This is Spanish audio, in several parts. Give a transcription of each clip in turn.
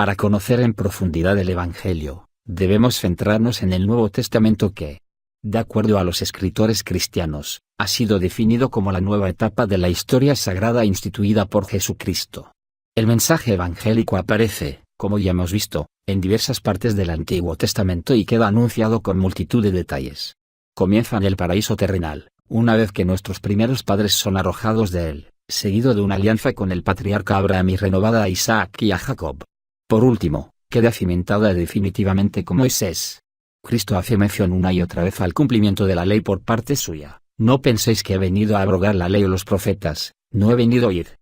Para conocer en profundidad el Evangelio, debemos centrarnos en el Nuevo Testamento que, de acuerdo a los escritores cristianos, ha sido definido como la nueva etapa de la historia sagrada instituida por Jesucristo. El mensaje evangélico aparece, como ya hemos visto, en diversas partes del Antiguo Testamento y queda anunciado con multitud de detalles. Comienza en el paraíso terrenal, una vez que nuestros primeros padres son arrojados de él, seguido de una alianza con el patriarca Abraham y renovada a Isaac y a Jacob. Por último, queda cimentada definitivamente con Moisés. Cristo hace mención una y otra vez al cumplimiento de la ley por parte suya. No penséis que he venido a abrogar la ley o los profetas, no he venido a oír.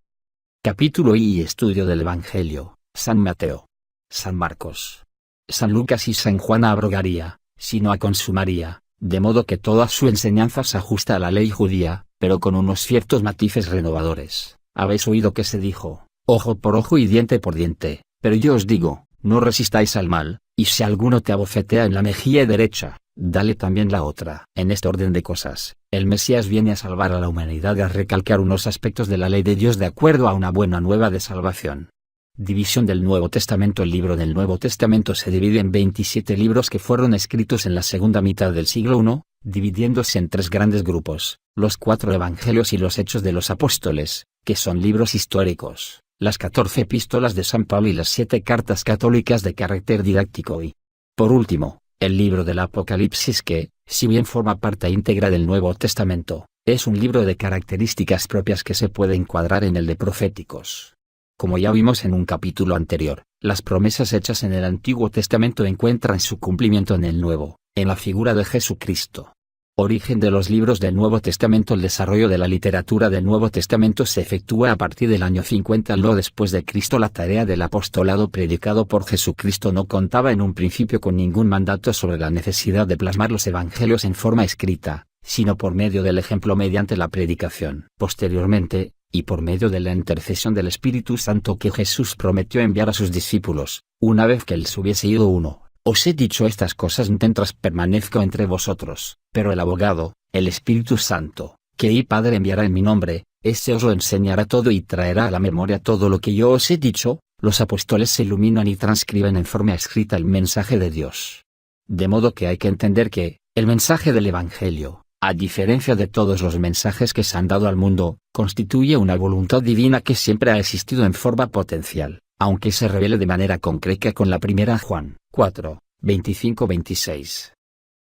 Capítulo y estudio del Evangelio, San Mateo, San Marcos, San Lucas y San Juan abrogaría, sino a consumaría, de modo que toda su enseñanza se ajusta a la ley judía, pero con unos ciertos matices renovadores. Habéis oído que se dijo, ojo por ojo y diente por diente, pero yo os digo, no resistáis al mal, y si alguno te abofetea en la mejilla derecha, dale también la otra. En este orden de cosas, el Mesías viene a salvar a la humanidad y a recalcar unos aspectos de la ley de Dios de acuerdo a una buena nueva de salvación. División del Nuevo Testamento. El libro del Nuevo Testamento se divide en 27 libros que fueron escritos en la segunda mitad del siglo I, dividiéndose en tres grandes grupos, los 4 Evangelios y los Hechos de los Apóstoles, que son libros históricos, las 14 epístolas de San Pablo y las 7 cartas católicas de carácter didáctico y, por último, el libro del Apocalipsis que, si bien forma parte íntegra del Nuevo Testamento, es un libro de características propias que se puede encuadrar en el de proféticos. Como ya vimos en un capítulo anterior, las promesas hechas en el Antiguo Testamento encuentran su cumplimiento en el Nuevo, en la figura de Jesucristo. Origen de los libros del Nuevo Testamento. El desarrollo de la literatura del Nuevo Testamento se efectúa a partir del año 50 lo después de Cristo. La tarea del apostolado predicado por Jesucristo no contaba en un principio con ningún mandato sobre la necesidad de plasmar los evangelios en forma escrita, sino por medio del ejemplo mediante la predicación. Posteriormente, y por medio de la intercesión del Espíritu Santo que Jesús prometió enviar a sus discípulos, una vez que él se hubiese ido uno, os he dicho estas cosas mientras permanezco entre vosotros, pero el abogado, el Espíritu Santo, que el Padre enviará en mi nombre, ese os lo enseñará todo y traerá a la memoria todo lo que yo os he dicho. Los apóstoles se iluminan y transcriben en forma escrita el mensaje de Dios. De modo que hay que entender que, el mensaje del Evangelio, a diferencia de todos los mensajes que se han dado al mundo, constituye una voluntad divina que siempre ha existido en forma potencial, aunque se revele de manera concreta con la primera Juan 4, 25-26.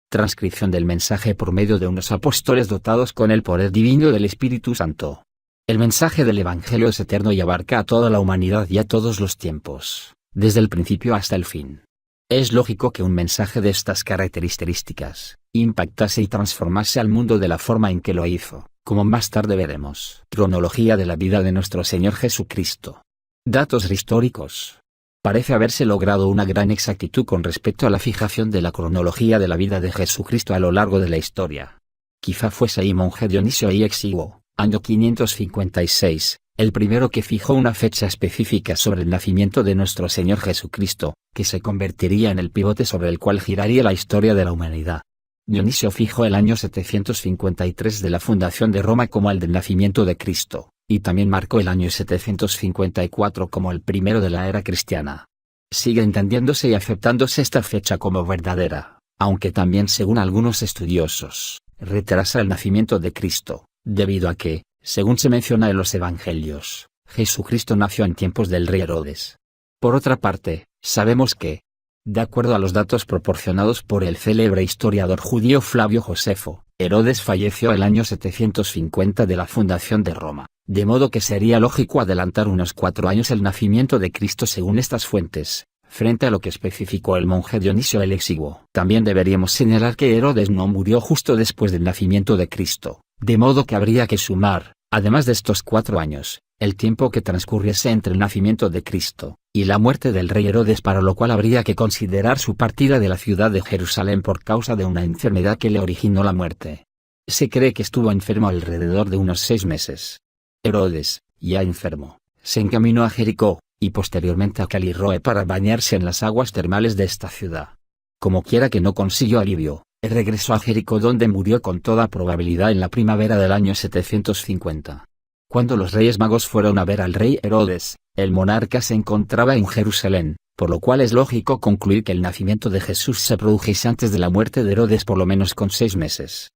Transcripción del mensaje por medio de unos apóstoles dotados con el poder divino del Espíritu Santo. El mensaje del Evangelio es eterno y abarca a toda la humanidad y a todos los tiempos, desde el principio hasta el fin. Es lógico que un mensaje de estas características impactase y transformase al mundo de la forma en que lo hizo, como más tarde veremos. Cronología de la vida de nuestro Señor Jesucristo. Datos históricos. Parece haberse logrado una gran exactitud con respecto a la fijación de la cronología de la vida de Jesucristo a lo largo de la historia. Quizá fuese ahí monje Dionisio I Exiguo, año 556, el primero que fijó una fecha específica sobre el nacimiento de nuestro Señor Jesucristo, que se convertiría en el pivote sobre el cual giraría la historia de la humanidad. Dionisio fijó el año 753 de la fundación de Roma como el del nacimiento de Cristo, y también marcó el año 754 como el primero de la era cristiana. Sigue entendiéndose y aceptándose esta fecha como verdadera, aunque también según algunos estudiosos, retrasa el nacimiento de Cristo, debido a que, según se menciona en los Evangelios, Jesucristo nació en tiempos del rey Herodes. Por otra parte, sabemos que, de acuerdo a los datos proporcionados por el célebre historiador judío Flavio Josefo, Herodes falleció el año 750 de la fundación de Roma, de modo que sería lógico adelantar unos 4 años el nacimiento de Cristo según estas fuentes, frente a lo que especificó el monje Dionisio el Exiguo. También deberíamos señalar que Herodes no murió justo después del nacimiento de Cristo, de modo que habría que sumar, además de estos 4 años, el tiempo que transcurriese entre el nacimiento de Cristo y la muerte del rey Herodes, para lo cual habría que considerar su partida de la ciudad de Jerusalén por causa de una enfermedad que le originó la muerte. Se cree que estuvo enfermo alrededor de unos 6 meses. Herodes, ya enfermo, se encaminó a Jericó, y posteriormente a Calirroe para bañarse en las aguas termales de esta ciudad. Como quiera que no consiguió alivio, regresó a Jericó donde murió con toda probabilidad en la primavera del año 750. Cuando los Reyes Magos fueron a ver al rey Herodes, el monarca se encontraba en Jerusalén, por lo cual es lógico concluir que el nacimiento de Jesús se produjese antes de la muerte de Herodes por lo menos con 6 meses.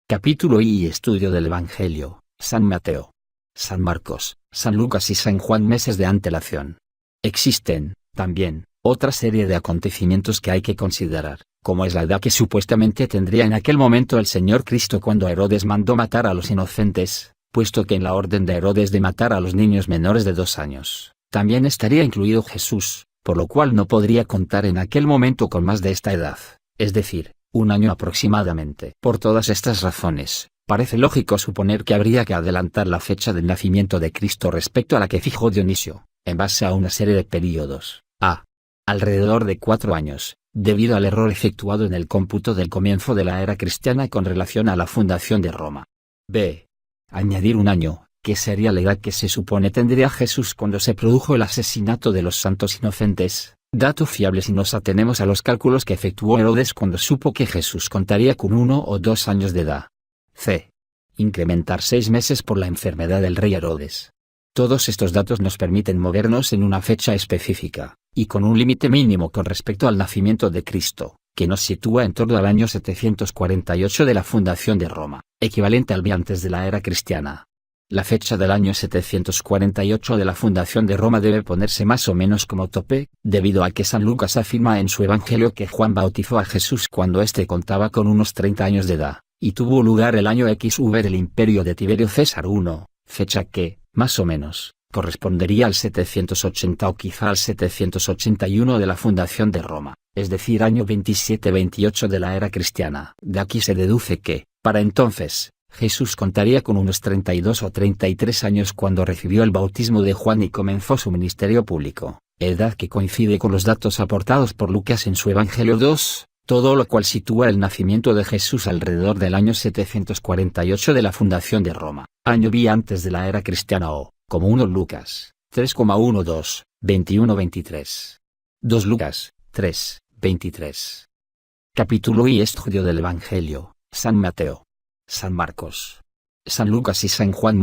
Capítulo y estudio del Evangelio, San Mateo, San Marcos, San Lucas y San Juan. Meses de antelación. Existen, también, otra serie de acontecimientos que hay que considerar, como es la edad que supuestamente tendría en aquel momento el Señor Cristo cuando Herodes mandó matar a los inocentes, puesto que en la orden de Herodes de matar a los niños menores de 2 años, también estaría incluido Jesús, por lo cual no podría contar en aquel momento con más de esta edad, es decir, 1 año aproximadamente. Por todas estas razones, parece lógico suponer que habría que adelantar la fecha del nacimiento de Cristo respecto a la que fijó Dionisio, en base a una serie de períodos, alrededor de 4 años, debido al error efectuado en el cómputo del comienzo de la era cristiana con relación a la fundación de Roma. B. Añadir 1 año, que sería la edad que se supone tendría Jesús cuando se produjo el asesinato de los santos inocentes, dato fiable si nos atenemos a los cálculos que efectuó Herodes cuando supo que Jesús contaría con 1 o 2 años de edad. C. Incrementar 6 meses por la enfermedad del rey Herodes. Todos estos datos nos permiten movernos en una fecha específica, y con un límite mínimo con respecto al nacimiento de Cristo, que nos sitúa en torno al año 748 de la fundación de Roma, equivalente al antes de la era cristiana. La fecha del año 748 de la fundación de Roma debe ponerse más o menos como tope, debido a que San Lucas afirma en su Evangelio que Juan bautizó a Jesús cuando éste contaba con unos 30 años de edad, y tuvo lugar el año XV del imperio de Tiberio César I, fecha que, más o menos, correspondería al 780 o quizá al 781 de la fundación de Roma, es decir año 27-28 de la era cristiana. De aquí se deduce que, para entonces, Jesús contaría con unos 32 o 33 años cuando recibió el bautismo de Juan y comenzó su ministerio público, edad que coincide con los datos aportados por Lucas en su Evangelio 2, todo lo cual sitúa el nacimiento de Jesús alrededor del año 748 de la fundación de Roma, año B antes de la era cristiana o, como 1 Lucas, 3,12, 21-23. 2 Lucas, 3, 23. Capítulo y estudio del Evangelio, San Mateo, San Marcos, San Lucas y San Juan.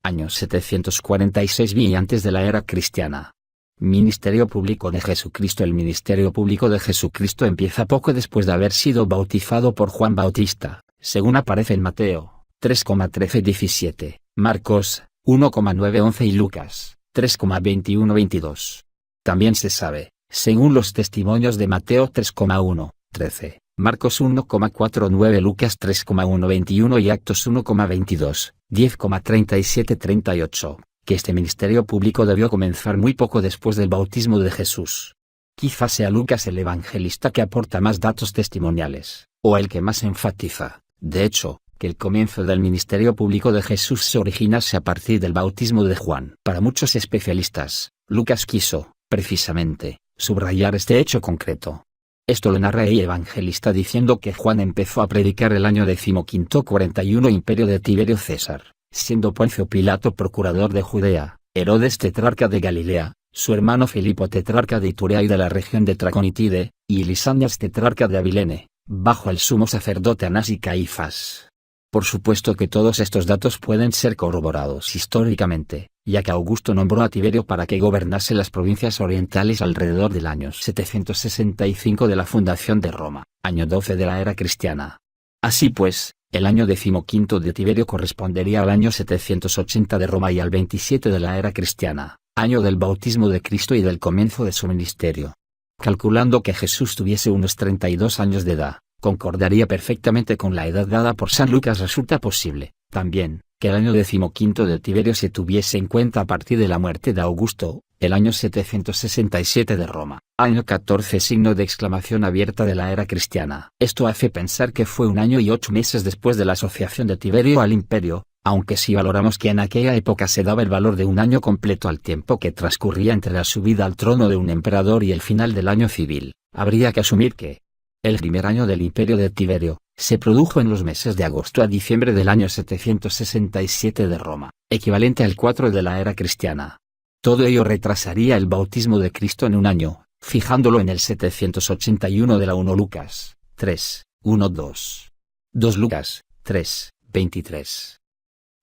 Año 746 B antes de la era cristiana. Ministerio público de Jesucristo. El ministerio público de Jesucristo empieza poco después de haber sido bautizado por Juan Bautista, según aparece en Mateo 3,13-17, Marcos 1,9-11 y Lucas 3,21-22. También se sabe, según los testimonios de Mateo 3,1-13, Marcos 1,49, Lucas 3,1-21 y Actos 1,22, 10,37-38, que este ministerio público debió comenzar muy poco después del bautismo de Jesús. Quizás sea Lucas el evangelista que aporta más datos testimoniales, o el que más enfatiza, de hecho, que el comienzo del ministerio público de Jesús se originase a partir del bautismo de Juan. Para muchos especialistas, Lucas quiso, precisamente, subrayar este hecho concreto. Esto lo narra el evangelista diciendo que Juan empezó a predicar el año 1541 imperio de Tiberio César, siendo Poncio Pilato procurador de Judea, Herodes tetrarca de Galilea, su hermano Filipo tetrarca de Iturea y de la región de Traconitide, y Lisanias tetrarca de Abilene, bajo el sumo sacerdote Anás y Caifás. Por supuesto que todos estos datos pueden ser corroborados históricamente, ya que Augusto nombró a Tiberio para que gobernase las provincias orientales alrededor del año 765 de la fundación de Roma, año 12 de la era cristiana. Así pues, el año 15 de Tiberio correspondería al año 780 de Roma y al 27 de la era cristiana, año del bautismo de Cristo y del comienzo de su ministerio. Calculando que Jesús tuviese unos 32 años de edad, concordaría perfectamente con la edad dada por San Lucas. Resulta posible, también, que el año 15 de Tiberio se tuviese en cuenta a partir de la muerte de Augusto, el año 767 de Roma, año 14 signo de exclamación abierta de la era cristiana. Esto hace pensar que fue 1 año y 8 meses después de la asociación de Tiberio al imperio, aunque si valoramos que en aquella época se daba el valor de 1 año completo al tiempo que transcurría entre la subida al trono de un emperador y el final del año civil, habría que asumir que el primer año del imperio de Tiberio se produjo en los meses de agosto a diciembre del año 767 de Roma, equivalente al 4 de la era cristiana. Todo ello retrasaría el bautismo de Cristo en 1 año, fijándolo en el 781 de la 1 Lucas 3, 1-2. 2 Lucas 3, 23.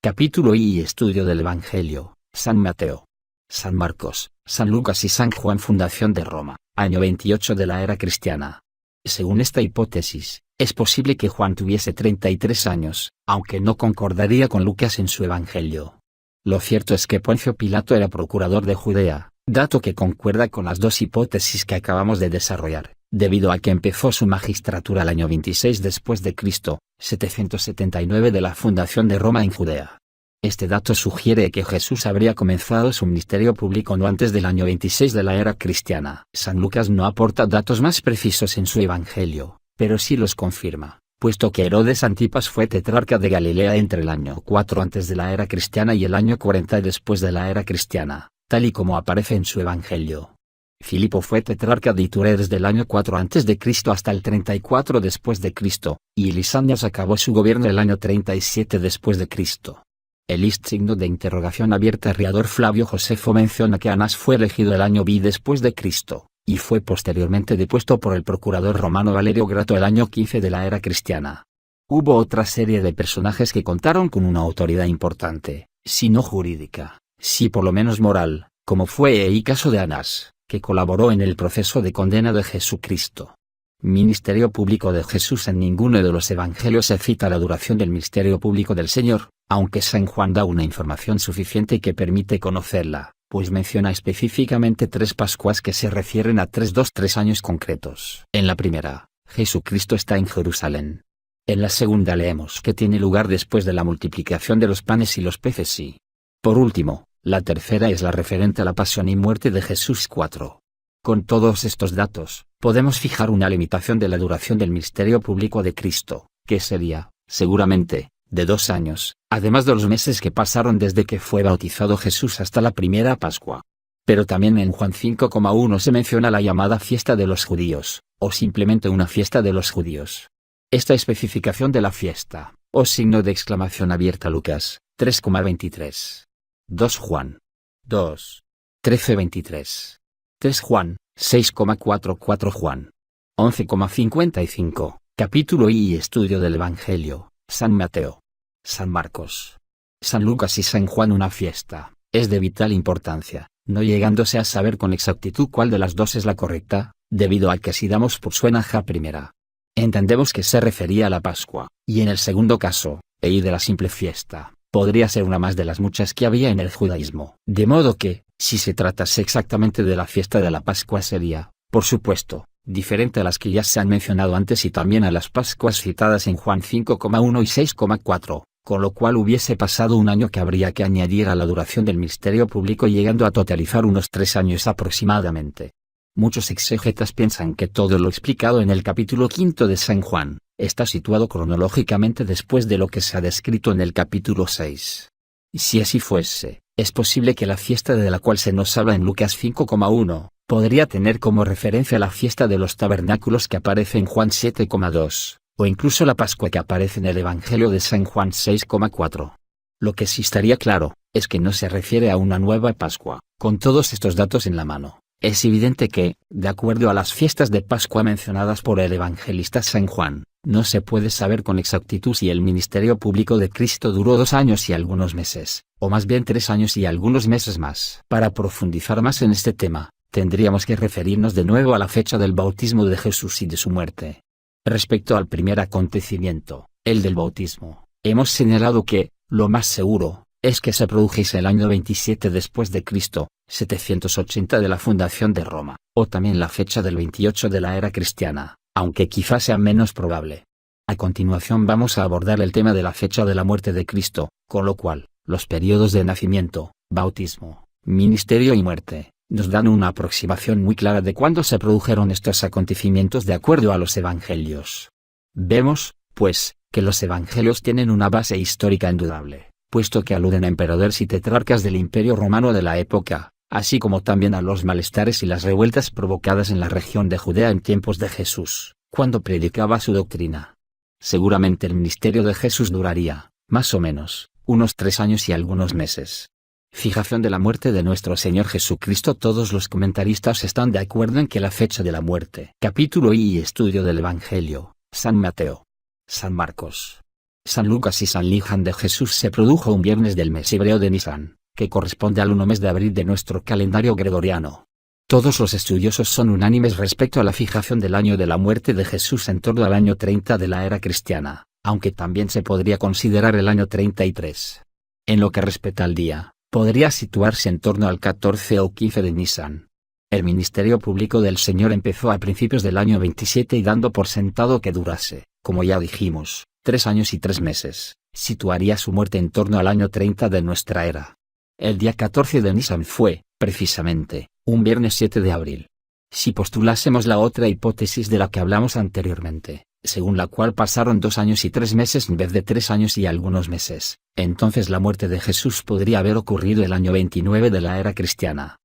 Capítulo y estudio del Evangelio, San Mateo, San Marcos, San Lucas y San Juan. Fundación de Roma, año 28 de la era cristiana. Según esta hipótesis, es posible que Juan tuviese 33 años, aunque no concordaría con Lucas en su evangelio. Lo cierto es que Poncio Pilato era procurador de Judea, dato que concuerda con las dos hipótesis que acabamos de desarrollar, debido a que empezó su magistratura al año 26 después de Cristo, 779 de la fundación de Roma en Judea. Este dato sugiere que Jesús habría comenzado su ministerio público no antes del año 26 de la era cristiana. San Lucas no aporta datos más precisos en su evangelio, pero sí los confirma, puesto que Herodes Antipas fue tetrarca de Galilea entre el año 4 antes de la era cristiana y el año 40 después de la era cristiana, tal y como aparece en su evangelio. Filipo fue tetrarca de Iturea desde el año 4 a.C. hasta el 34 después de Cristo, y Lisanias acabó su gobierno el año 37 después de Cristo. El signo de interrogación abierta. Riador Flavio Josefo menciona que Anás fue elegido el año B después de Cristo, y fue posteriormente depuesto por el procurador romano Valerio Grato el año 15 de la era cristiana. Hubo otra serie de personajes que contaron con una autoridad importante, si no jurídica, si por lo menos moral, como fue el caso de Anás, que colaboró en el proceso de condena de Jesucristo. Ministerio público de Jesús. En ninguno de los evangelios se cita la duración del ministerio público del Señor, aunque San Juan da una información suficiente que permite conocerla, pues menciona específicamente 3 Pascuas que se refieren a 3 años concretos. En la primera, Jesucristo está en Jerusalén. En la segunda leemos que tiene lugar después de la multiplicación de los panes y los peces y, por último, la tercera es la referente a la pasión y muerte de Jesús 4. Con todos estos datos, podemos fijar una limitación de la duración del ministerio público de Cristo, que sería, seguramente, de 2 años, además de los meses que pasaron desde que fue bautizado Jesús hasta la primera Pascua. Pero también en Juan 5,1 se menciona la llamada fiesta de los judíos, o simplemente una fiesta de los judíos. Esta especificación de la fiesta, o signo de exclamación abierta. Lucas 3,23. 2 Juan 2. 13,23. 3 Juan 6,44. Juan 11,55. Capítulo y estudio del Evangelio. San Mateo, San Marcos, San Lucas y San Juan. Una fiesta es de vital importancia, no llegándose a saber con exactitud cuál de las dos es la correcta, debido a que si damos por buena la primera, entendemos que se refería a la Pascua, y en el segundo caso, de la simple fiesta, podría ser una más de las muchas que había en el judaísmo. De modo que, si se tratase exactamente de la fiesta de la Pascua sería, por supuesto, diferente a las que ya se han mencionado antes y también a las Pascuas citadas en Juan 5,1 y 6,4, con lo cual hubiese pasado un año que habría que añadir a la duración del ministerio público, llegando a totalizar unos 3 años aproximadamente. Muchos exégetas piensan que todo lo explicado en el capítulo 5 de San Juan está situado cronológicamente después de lo que se ha descrito en el capítulo 6. Y si así fuese, es posible que la fiesta de la cual se nos habla en Lucas 5,1, podría tener como referencia la fiesta de los tabernáculos que aparece en Juan 7,2, o incluso la Pascua que aparece en el Evangelio de San Juan 6,4. Lo que sí estaría claro, es que no se refiere a una nueva Pascua. Con todos estos datos en la mano, es evidente que, de acuerdo a las fiestas de Pascua mencionadas por el evangelista San Juan, no se puede saber con exactitud si el ministerio público de Cristo duró 2 años y algunos meses, o más bien 3 años y algunos meses más. Para profundizar más en este tema, tendríamos que referirnos de nuevo a la fecha del bautismo de Jesús y de su muerte. Respecto al primer acontecimiento, el del bautismo, hemos señalado que, lo más seguro, es que se produjese el año 27 después de Cristo, 780 de la fundación de Roma, o también la fecha del 28 de la era cristiana, aunque quizás sea menos probable. A continuación vamos a abordar el tema de la fecha de la muerte de Cristo, con lo cual, los periodos de nacimiento, bautismo, ministerio y muerte, nos dan una aproximación muy clara de cuándo se produjeron estos acontecimientos de acuerdo a los evangelios. Vemos, pues, que los evangelios tienen una base histórica indudable, puesto que aluden a emperadores y tetrarcas del Imperio Romano de la época, así como también a los malestares y las revueltas provocadas en la región de Judea en tiempos de Jesús, cuando predicaba su doctrina. Seguramente el ministerio de Jesús duraría, más o menos, unos 3 años y algunos meses. Fijación de la muerte de nuestro Señor Jesucristo. Todos los comentaristas están de acuerdo en que la fecha de la muerte. Capítulo y estudio del Evangelio, San Mateo, San Marcos, San Lucas y San Lijan de Jesús se produjo un viernes del mes hebreo de Nisan, que corresponde al 1 mes de abril de nuestro calendario gregoriano. Todos los estudiosos son unánimes respecto a la fijación del año de la muerte de Jesús en torno al año 30 de la era cristiana, aunque también se podría considerar el año 33. En lo que respecta al día, podría situarse en torno al 14 o 15 de Nisan. El ministerio público del Señor empezó a principios del año 27 y dando por sentado que durase, como ya dijimos, 3 años y 3 meses, situaría su muerte en torno al año 30 de nuestra era. El día 14 de Nisan fue, precisamente, un viernes 7 de abril. Si postulásemos la otra hipótesis de la que hablamos anteriormente, según la cual pasaron 2 años y 3 meses en vez de 3 años y algunos meses, entonces la muerte de Jesús podría haber ocurrido el año 29 de la era cristiana.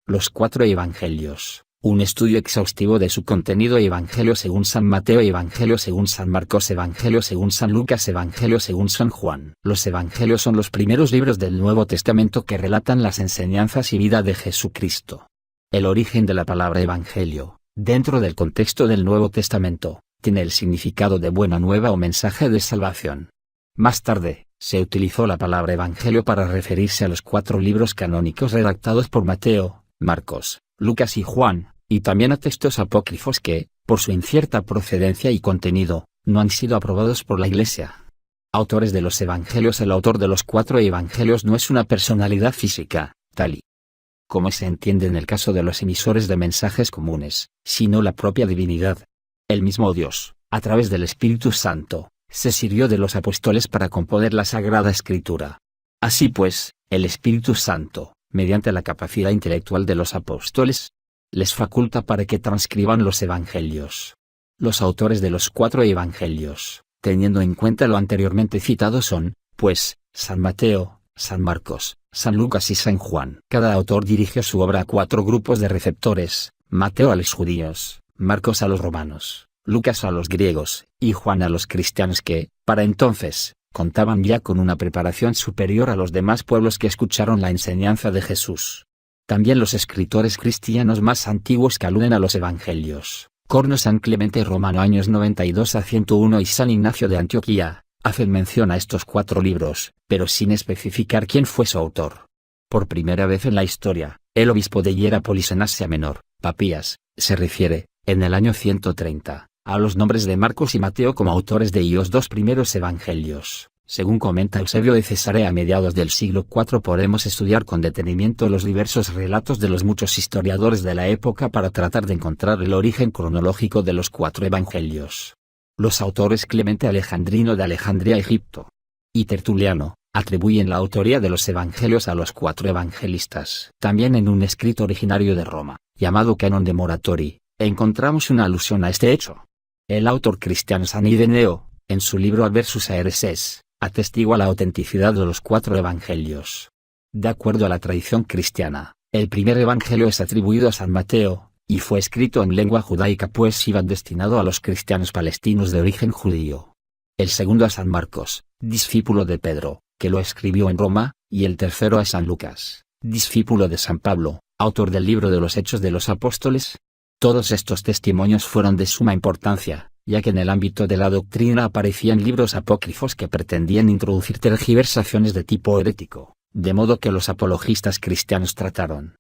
Los 4 evangelios. Un estudio exhaustivo de su contenido: Evangelio según San Mateo, Evangelio según San Marcos, Evangelio según San Lucas, Evangelio según San Juan. Los evangelios son los primeros libros del Nuevo Testamento que relatan las enseñanzas y vida de Jesucristo. El origen de la palabra evangelio, dentro del contexto del Nuevo Testamento, tiene el significado de buena nueva o mensaje de salvación. Más tarde, se utilizó la palabra evangelio para referirse a los 4 libros canónicos redactados por Mateo, Marcos, Lucas y Juan, y también a textos apócrifos que, por su incierta procedencia y contenido, no han sido aprobados por la Iglesia. Autores de los evangelios. El autor de los 4 evangelios no es una personalidad física, tal y como se entiende en el caso de los emisores de mensajes comunes, sino la propia divinidad. El mismo Dios, a través del Espíritu Santo, se sirvió de los apóstoles para componer la Sagrada Escritura. Así pues, el Espíritu Santo, mediante la capacidad intelectual de los apóstoles, les faculta para que transcriban los evangelios. Los autores de los 4 evangelios, teniendo en cuenta lo anteriormente citado, son, pues, San Mateo, San Marcos, San Lucas y San Juan. Cada autor dirigió su obra a 4 grupos de receptores: Mateo a los judíos, Marcos a los romanos, Lucas a los griegos, y Juan a los cristianos que, para entonces, contaban ya con una preparación superior a los demás pueblos que escucharon la enseñanza de Jesús. También los escritores cristianos más antiguos que aluden a los evangelios, Corno, San Clemente Romano años 92 a 101 y San Ignacio de Antioquía, hacen mención a estos 4 libros, pero sin especificar quién fue su autor. Por primera vez en la historia, el obispo de Hierápolis en Asia Menor, Papías, se refiere, en el año 130, a los nombres de Marcos y Mateo como autores de los 2 primeros evangelios. Según comenta Eusebio de Cesarea a mediados del siglo IV, podemos estudiar con detenimiento los diversos relatos de los muchos historiadores de la época para tratar de encontrar el origen cronológico de los 4 evangelios. Los autores Clemente Alejandrino de Alejandría, Egipto, y Tertuliano, atribuyen la autoría de los evangelios a los 4 evangelistas. También en un escrito originario de Roma, llamado Canon de Moratori, encontramos una alusión a este hecho. El autor cristiano San Ireneo, en su libro Adversus a Hereses, atestigua la autenticidad de los 4 evangelios. De acuerdo a la tradición cristiana, el primer evangelio es atribuido a San Mateo, y fue escrito en lengua judaica pues iba destinado a los cristianos palestinos de origen judío. El segundo a San Marcos, discípulo de Pedro, que lo escribió en Roma, y el tercero a San Lucas, discípulo de San Pablo, autor del libro de los Hechos de los Apóstoles. Todos estos testimonios fueron de suma importancia, ya que en el ámbito de la doctrina aparecían libros apócrifos que pretendían introducir tergiversaciones de tipo herético, de modo que los apologistas cristianos trataron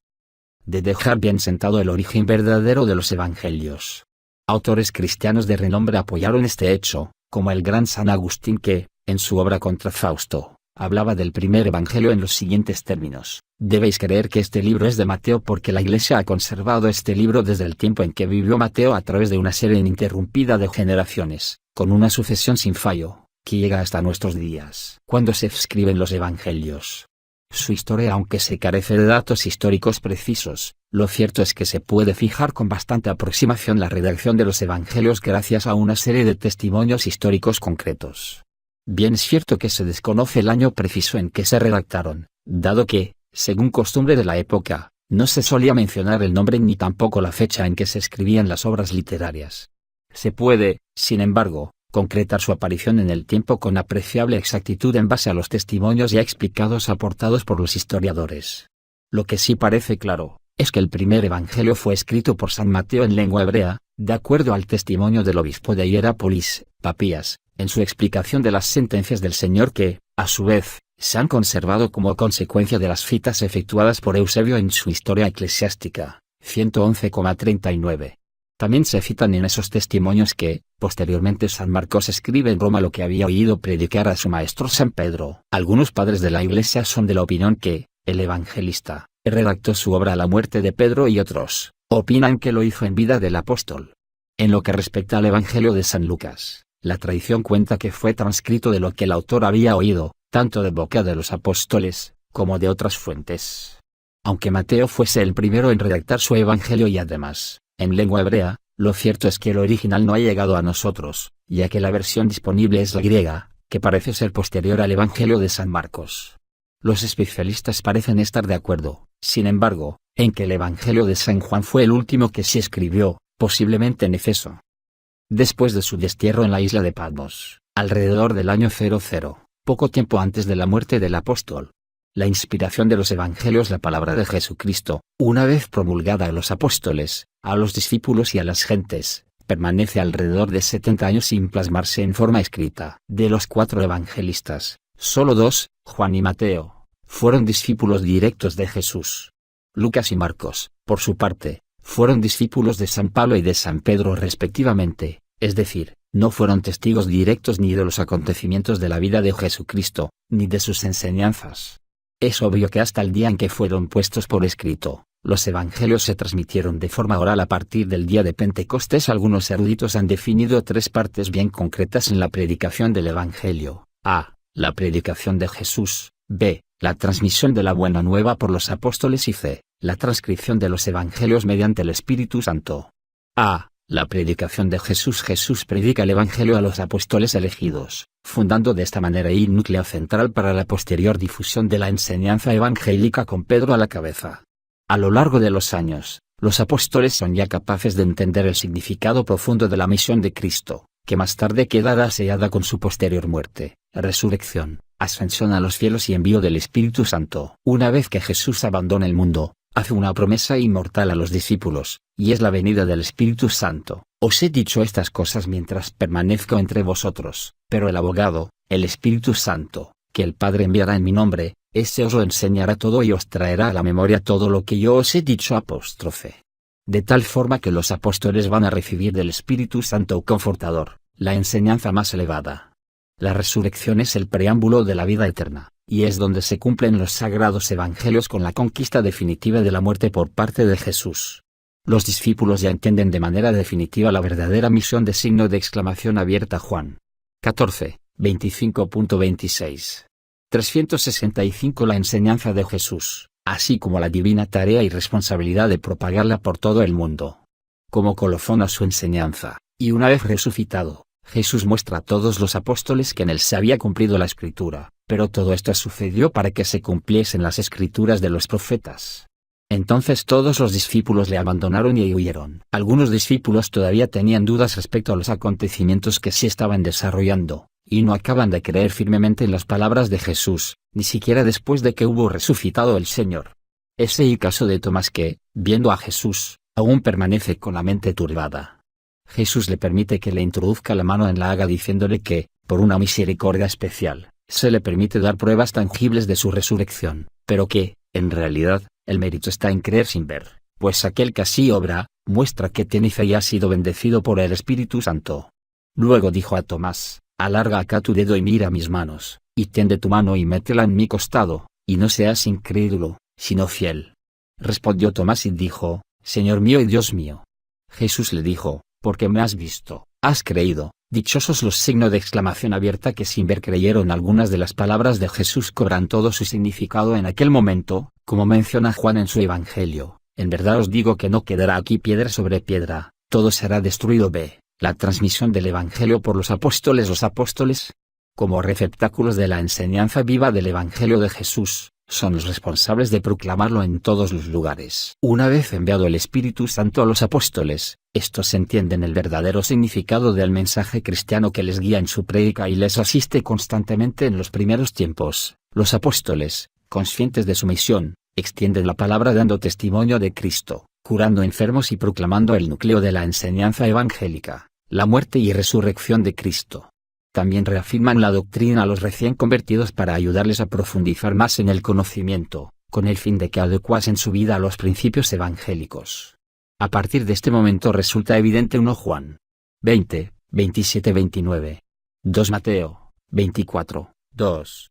de dejar bien sentado el origen verdadero de los evangelios. Autores cristianos de renombre apoyaron este hecho, como el gran San Agustín que, en su obra Contra Fausto, hablaba del primer evangelio en los siguientes términos: debéis creer que este libro es de Mateo porque la Iglesia ha conservado este libro desde el tiempo en que vivió Mateo a través de una serie ininterrumpida de generaciones, con una sucesión sin fallo, que llega hasta nuestros días. Cuando se escriben los evangelios, su historia, aunque se carece de datos históricos precisos, lo cierto es que se puede fijar con bastante aproximación la redacción de los evangelios gracias a una serie de testimonios históricos concretos. Bien es cierto que se desconoce el año preciso en que se redactaron, dado que, según costumbre de la época, no se solía mencionar el nombre ni tampoco la fecha en que se escribían las obras literarias. Se puede, sin embargo, concretar su aparición en el tiempo con apreciable exactitud en base a los testimonios ya explicados aportados por los historiadores. Lo que sí parece claro, es que el primer evangelio fue escrito por San Mateo en lengua hebrea, de acuerdo al testimonio del obispo de Hierápolis, Papías, en su explicación de las sentencias del Señor que, a su vez, se han conservado como consecuencia de las citas efectuadas por Eusebio en su Historia Eclesiástica, 111,39. También se citan en esos testimonios que, posteriormente San Marcos escribe en Roma lo que había oído predicar a su maestro San Pedro. Algunos padres de la Iglesia son de la opinión que, el evangelista, redactó su obra a la muerte de Pedro y otros, opinan que lo hizo en vida del apóstol. En lo que respecta al Evangelio de San Lucas, la tradición cuenta que fue transcrito de lo que el autor había oído, tanto de boca de los apóstoles, como de otras fuentes. Aunque Mateo fuese el primero en redactar su Evangelio y además, en lengua hebrea, lo cierto es que el original no ha llegado a nosotros, ya que la versión disponible es la griega, que parece ser posterior al Evangelio de San Marcos. Los especialistas parecen estar de acuerdo, sin embargo, en que el Evangelio de San Juan fue el último que se escribió, posiblemente en Efeso. Después de su destierro en la isla de Patmos, alrededor del año 00, poco tiempo antes de la muerte del apóstol, la inspiración de los evangelios, la palabra de Jesucristo, una vez promulgada a los apóstoles, a los discípulos y a las gentes, permanece alrededor de 70 años sin plasmarse en forma escrita. De los 4 evangelistas, solo 2, Juan y Mateo, fueron discípulos directos de Jesús. Lucas y Marcos, por su parte, fueron discípulos de San Pablo y de San Pedro respectivamente, es decir, no fueron testigos directos ni de los acontecimientos de la vida de Jesucristo, ni de sus enseñanzas. Es obvio que hasta el día en que fueron puestos por escrito, los evangelios se transmitieron de forma oral a partir del día de Pentecostés. Algunos eruditos han definido 3 partes bien concretas en la predicación del evangelio: a. La predicación de Jesús; b. La transmisión de la buena nueva por los apóstoles; y c. La transcripción de los evangelios mediante el Espíritu Santo. a. La predicación de Jesús. Jesús predica el evangelio a los apóstoles elegidos, fundando de esta manera el núcleo central para la posterior difusión de la enseñanza evangélica con Pedro a la cabeza. A lo largo de los años, los apóstoles son ya capaces de entender el significado profundo de la misión de Cristo, que más tarde quedará sellada con su posterior muerte, resurrección, ascensión a los cielos y envío del Espíritu Santo. Una vez que Jesús abandona el mundo, hace una promesa inmortal a los discípulos, y es la venida del Espíritu Santo. Os he dicho estas cosas mientras permanezco entre vosotros, pero el abogado, el Espíritu Santo, que el Padre enviará en mi nombre, ese os lo enseñará todo y os traerá a la memoria todo lo que yo os he dicho. Apóstrofe. De tal forma que los apóstoles van a recibir del Espíritu Santo Confortador, la enseñanza más elevada. La resurrección es el preámbulo de la vida eterna, y es donde se cumplen los sagrados evangelios con la conquista definitiva de la muerte por parte de Jesús. Los discípulos ya entienden de manera definitiva la verdadera misión de signo de exclamación abierta. Juan 14, 25.26. 365. La enseñanza de Jesús, así como la divina tarea y responsabilidad de propagarla por todo el mundo. Como colofón a su enseñanza, y una vez resucitado, Jesús muestra a todos los apóstoles que en él se había cumplido la Escritura, pero todo esto sucedió para que se cumpliesen las Escrituras de los profetas. Entonces todos los discípulos le abandonaron y huyeron. Algunos discípulos todavía tenían dudas respecto a los acontecimientos que se estaban desarrollando, y no acaban de creer firmemente en las palabras de Jesús, ni siquiera después de que hubo resucitado el Señor. Es el caso de Tomás que, viendo a Jesús, aún permanece con la mente turbada. Jesús le permite que le introduzca la mano en la llaga diciéndole que, por una misericordia especial, se le permite dar pruebas tangibles de su resurrección, pero que, en realidad, el mérito está en creer sin ver, pues aquel que así obra, muestra que tiene fe y ha sido bendecido por el Espíritu Santo. Luego dijo a Tomás: alarga acá tu dedo y mira mis manos, y tiende tu mano y métela en mi costado, y no seas incrédulo, sino fiel. Respondió Tomás y dijo: Señor mío y Dios mío. Jesús le dijo: porque me has visto, has creído. Dichosos los signos de exclamación abierta que sin ver creyeron. Algunas de las palabras de Jesús cobran todo su significado en aquel momento, como menciona Juan en su Evangelio: en verdad os digo que no quedará aquí piedra sobre piedra, todo será destruido. B. La transmisión del Evangelio por los apóstoles. Los apóstoles, como receptáculos de la enseñanza viva del Evangelio de Jesús, son los responsables de proclamarlo en todos los lugares. Una vez enviado el Espíritu Santo a los apóstoles, estos entienden el verdadero significado del mensaje cristiano que les guía en su prédica y les asiste constantemente en los primeros tiempos. Los apóstoles, conscientes de su misión, extienden la palabra dando testimonio de Cristo, curando enfermos y proclamando el núcleo de la enseñanza evangélica, la muerte y resurrección de Cristo. También reafirman la doctrina a los recién convertidos para ayudarles a profundizar más en el conocimiento, con el fin de que adecuasen su vida a los principios evangélicos. A partir de este momento resulta evidente 1 Juan 20, 27-29. 2 Mateo 24, 2.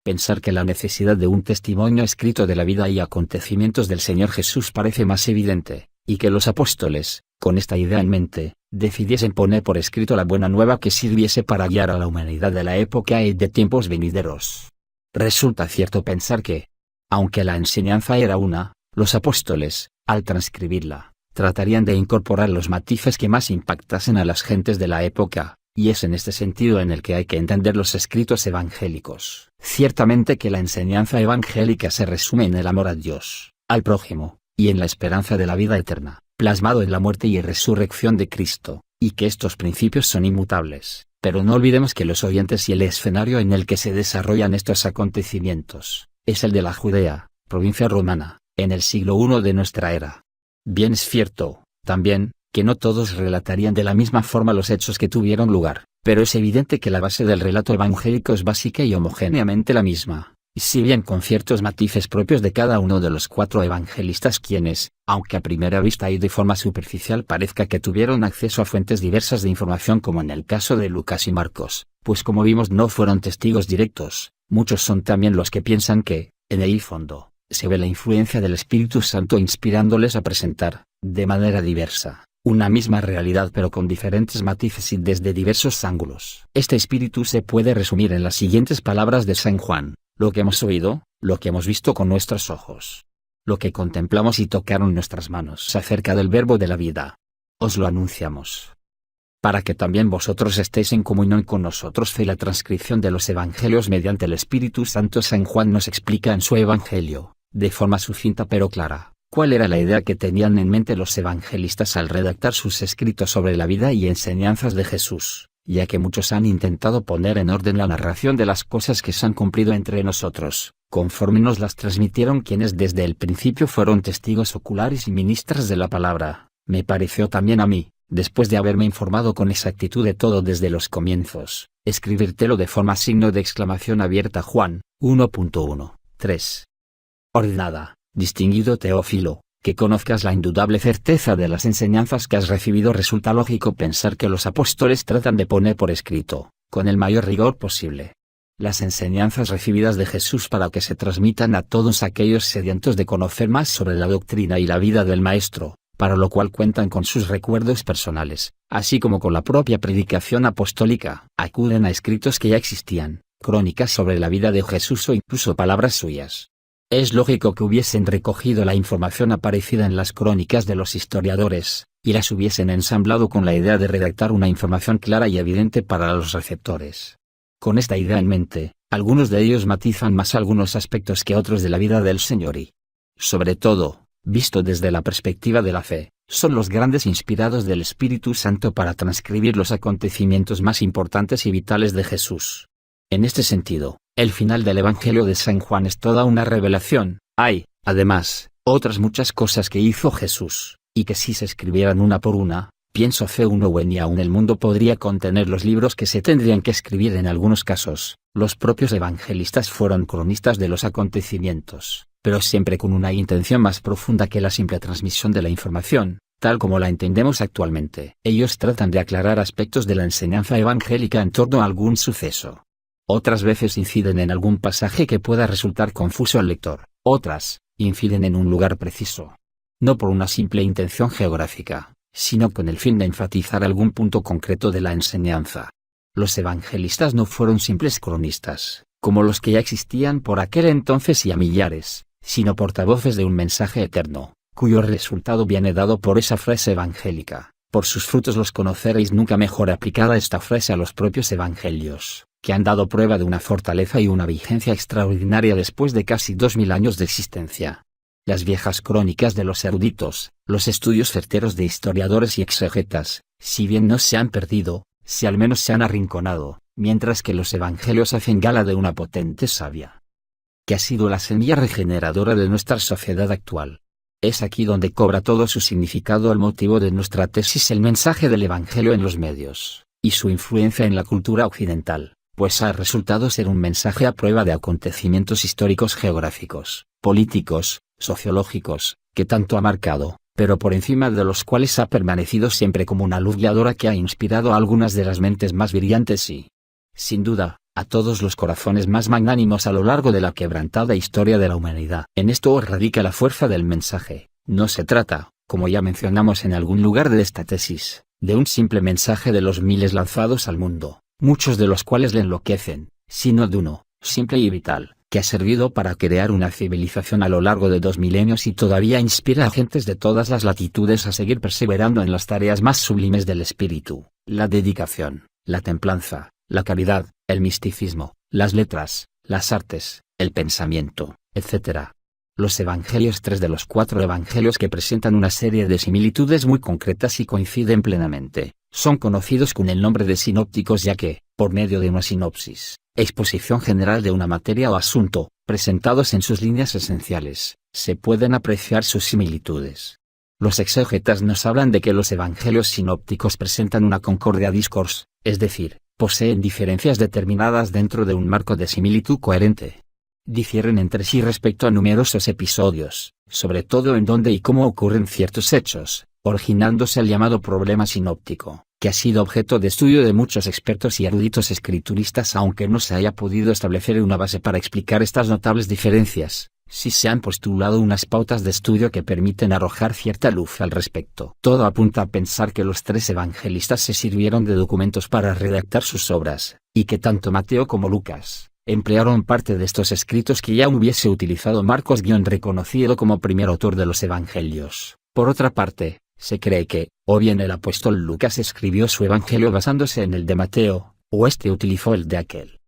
Pensar que la necesidad de un testimonio escrito de la vida y acontecimientos del Señor Jesús parece más evidente, y que los apóstoles, con esta idea en mente, decidiesen poner por escrito la buena nueva que sirviese para guiar a la humanidad de la época y de tiempos venideros. Resulta cierto pensar que, aunque la enseñanza era una, los apóstoles, al transcribirla, tratarían de incorporar los matices que más impactasen a las gentes de la época, y es en este sentido en el que hay que entender los escritos evangélicos. Ciertamente que la enseñanza evangélica se resume en el amor a Dios, al prójimo, y en la esperanza de la vida eterna, plasmado en la muerte y resurrección de Cristo, y que estos principios son inmutables, pero no olvidemos que los oyentes y el escenario en el que se desarrollan estos acontecimientos, es el de la Judea, provincia romana, en el siglo I de nuestra era. Bien es cierto, también, que no todos relatarían de la misma forma los hechos que tuvieron lugar, pero es evidente que la base del relato evangélico es básica y homogéneamente la misma, y si bien con ciertos matices propios de cada uno de los 4 evangelistas quienes, aunque a primera vista y de forma superficial parezca que tuvieron acceso a fuentes diversas de información como en el caso de Lucas y Marcos, pues como vimos no fueron testigos directos, muchos son también los que piensan que, en el fondo, se ve la influencia del Espíritu Santo inspirándoles a presentar, de manera diversa, una misma realidad pero con diferentes matices y desde diversos ángulos. Este espíritu se puede resumir en las siguientes palabras de San Juan: lo que hemos oído, lo que hemos visto con nuestros ojos, lo que contemplamos y tocaron nuestras manos acerca del verbo de la vida. Os lo anunciamos, para que también vosotros estéis en comunión con nosotros. Fe la transcripción de los evangelios mediante el Espíritu Santo. San Juan nos explica en su evangelio, de forma sucinta pero clara, cuál era la idea que tenían en mente los evangelistas al redactar sus escritos sobre la vida y enseñanzas de Jesús, ya que muchos han intentado poner en orden la narración de las cosas que se han cumplido entre nosotros, conforme nos las transmitieron quienes desde el principio fueron testigos oculares y ministros de la palabra. Me pareció también a mí, después de haberme informado con exactitud de todo desde los comienzos, escribírtelo de forma signo de exclamación abierta. Juan 1.1, 3. Ordenada, distinguido Teófilo, que conozcas la indudable certeza de las enseñanzas que has recibido. Resulta lógico pensar que los apóstoles tratan de poner por escrito, con el mayor rigor posible, las enseñanzas recibidas de Jesús para que se transmitan a todos aquellos sedientos de conocer más sobre la doctrina y la vida del Maestro, para lo cual cuentan con sus recuerdos personales, así como con la propia predicación apostólica. Acuden a escritos que ya existían, crónicas sobre la vida de Jesús o incluso palabras suyas. Es lógico que hubiesen recogido la información aparecida en las crónicas de los historiadores, y las hubiesen ensamblado con la idea de redactar una información clara y evidente para los receptores. Con esta idea en mente, algunos de ellos matizan más algunos aspectos que otros de la vida del Señor y, sobre todo, visto desde la perspectiva de la fe, son los grandes inspirados del Espíritu Santo para transcribir los acontecimientos más importantes y vitales de Jesús. En este sentido, el final del Evangelio de San Juan es toda una revelación. Hay, además, otras muchas cosas que hizo Jesús, y que si se escribieran una por una, pienso fe uno o ni aun el mundo podría contener los libros que se tendrían que escribir en algunos casos. Los propios evangelistas fueron cronistas de los acontecimientos, pero siempre con una intención más profunda que la simple transmisión de la información, tal como la entendemos actualmente. Ellos tratan de aclarar aspectos de la enseñanza evangélica en torno a algún suceso. Otras veces inciden en algún pasaje que pueda resultar confuso al lector, otras, inciden en un lugar preciso. No por una simple intención geográfica, sino con el fin de enfatizar algún punto concreto de la enseñanza. Los evangelistas no fueron simples cronistas, como los que ya existían por aquel entonces y a millares, sino portavoces de un mensaje eterno, cuyo resultado viene dado por esa frase evangélica: por sus frutos los conoceréis. Nunca mejor aplicada esta frase a los propios evangelios, que han dado prueba de una fortaleza y una vigencia extraordinaria después de casi 2000 años de existencia. Las viejas crónicas de los eruditos, los estudios certeros de historiadores y exegetas, si bien no se han perdido, si al menos se han arrinconado, mientras que los evangelios hacen gala de una potente savia, que ha sido la semilla regeneradora de nuestra sociedad actual. Es aquí donde cobra todo su significado el motivo de nuestra tesis: el mensaje del Evangelio en los medios, y su influencia en la cultura occidental, pues ha resultado ser un mensaje a prueba de acontecimientos históricos, geográficos, políticos, sociológicos, que tanto ha marcado, pero por encima de los cuales ha permanecido siempre como una luz guiadora que ha inspirado a algunas de las mentes más brillantes y, sin duda, a todos los corazones más magnánimos a lo largo de la quebrantada historia de la humanidad. En esto radica la fuerza del mensaje. No se trata, como ya mencionamos en algún lugar de esta tesis, de un simple mensaje de los miles lanzados al mundo, muchos de los cuales le enloquecen, sino de uno, simple y vital, que ha servido para crear una civilización a lo largo de 2 milenios y todavía inspira a gentes de todas las latitudes a seguir perseverando en las tareas más sublimes del espíritu, la dedicación, la templanza, la caridad, el misticismo, las letras, las artes, el pensamiento, etc. Los evangelios, 3 de los 4 evangelios que presentan una serie de similitudes muy concretas y coinciden plenamente, son conocidos con el nombre de sinópticos ya que, por medio de una sinopsis, exposición general de una materia o asunto, presentados en sus líneas esenciales, se pueden apreciar sus similitudes. Los exégetas nos hablan de que los evangelios sinópticos presentan una concordia discors, es decir, poseen diferencias determinadas dentro de un marco de similitud coherente. Difieren entre sí respecto a numerosos episodios, sobre todo en dónde y cómo ocurren ciertos hechos, originándose el llamado problema sinóptico, que ha sido objeto de estudio de muchos expertos y eruditos escrituristas aunque no se haya podido establecer una base para explicar estas notables diferencias. Sí se han postulado unas pautas de estudio que permiten arrojar cierta luz al respecto. Todo apunta a pensar que los 3 evangelistas se sirvieron de documentos para redactar sus obras, y que tanto Mateo como Lucas emplearon parte de estos escritos que ya hubiese utilizado Marcos, reconocido como primer autor de los evangelios. Por otra parte, se cree que, o bien el apóstol Lucas escribió su evangelio basándose en el de Mateo, o este utilizó el de aquel.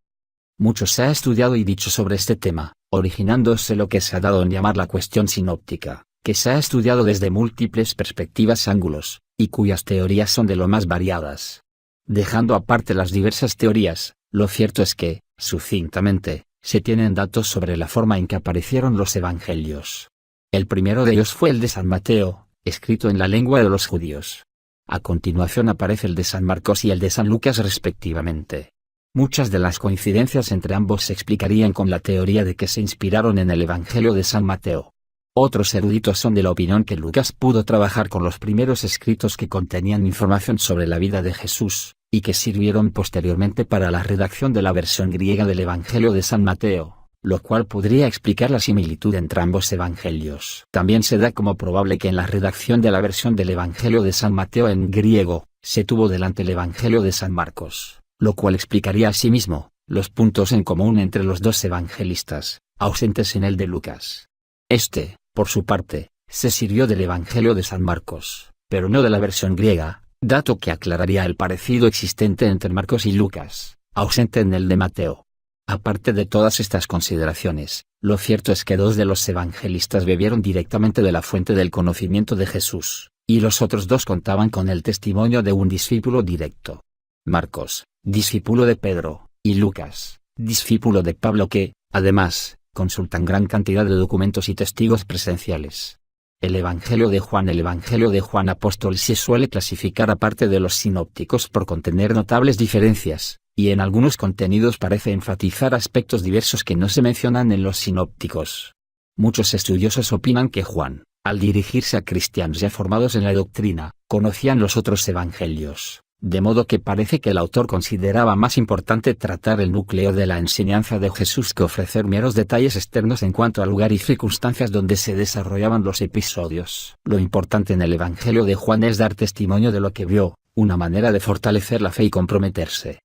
Mucho se ha estudiado y dicho sobre este tema, originándose lo que se ha dado en llamar la cuestión sinóptica, que se ha estudiado desde múltiples perspectivas y ángulos, y cuyas teorías son de lo más variadas. Dejando aparte las diversas teorías, lo cierto es que, sucintamente, se tienen datos sobre la forma en que aparecieron los evangelios. El primero de ellos fue el de San Mateo, escrito en la lengua de los judíos. A continuación aparece el de San Marcos y el de San Lucas respectivamente. Muchas de las coincidencias entre ambos se explicarían con la teoría de que se inspiraron en el Evangelio de San Mateo. Otros eruditos son de la opinión que Lucas pudo trabajar con los primeros escritos que contenían información sobre la vida de Jesús, y que sirvieron posteriormente para la redacción de la versión griega del Evangelio de San Mateo, lo cual podría explicar la similitud entre ambos evangelios. También se da como probable que en la redacción de la versión del Evangelio de San Mateo en griego, se tuvo delante el Evangelio de San Marcos, lo cual explicaría asimismo los puntos en común entre los 2 evangelistas, ausentes en el de Lucas. Este, por su parte, se sirvió del Evangelio de San Marcos, pero no de la versión griega, dato que aclararía el parecido existente entre Marcos y Lucas, ausente en el de Mateo. Aparte de todas estas consideraciones, lo cierto es que 2 de los evangelistas bebieron directamente de la fuente del conocimiento de Jesús, y los otros 2 contaban con el testimonio de un discípulo directo. Marcos, discípulo de Pedro, y Lucas, discípulo de Pablo que, además, consultan gran cantidad de documentos y testigos presenciales. El Evangelio de Juan apóstol se suele clasificar aparte de los sinópticos por contener notables diferencias, y en algunos contenidos parece enfatizar aspectos diversos que no se mencionan en los sinópticos. Muchos estudiosos opinan que Juan, al dirigirse a cristianos ya formados en la doctrina, conocían los otros evangelios, de modo que parece que el autor consideraba más importante tratar el núcleo de la enseñanza de Jesús que ofrecer meros detalles externos en cuanto al lugar y circunstancias donde se desarrollaban los episodios. Lo importante en el Evangelio de Juan es dar testimonio de lo que vio, una manera de fortalecer la fe y comprometerse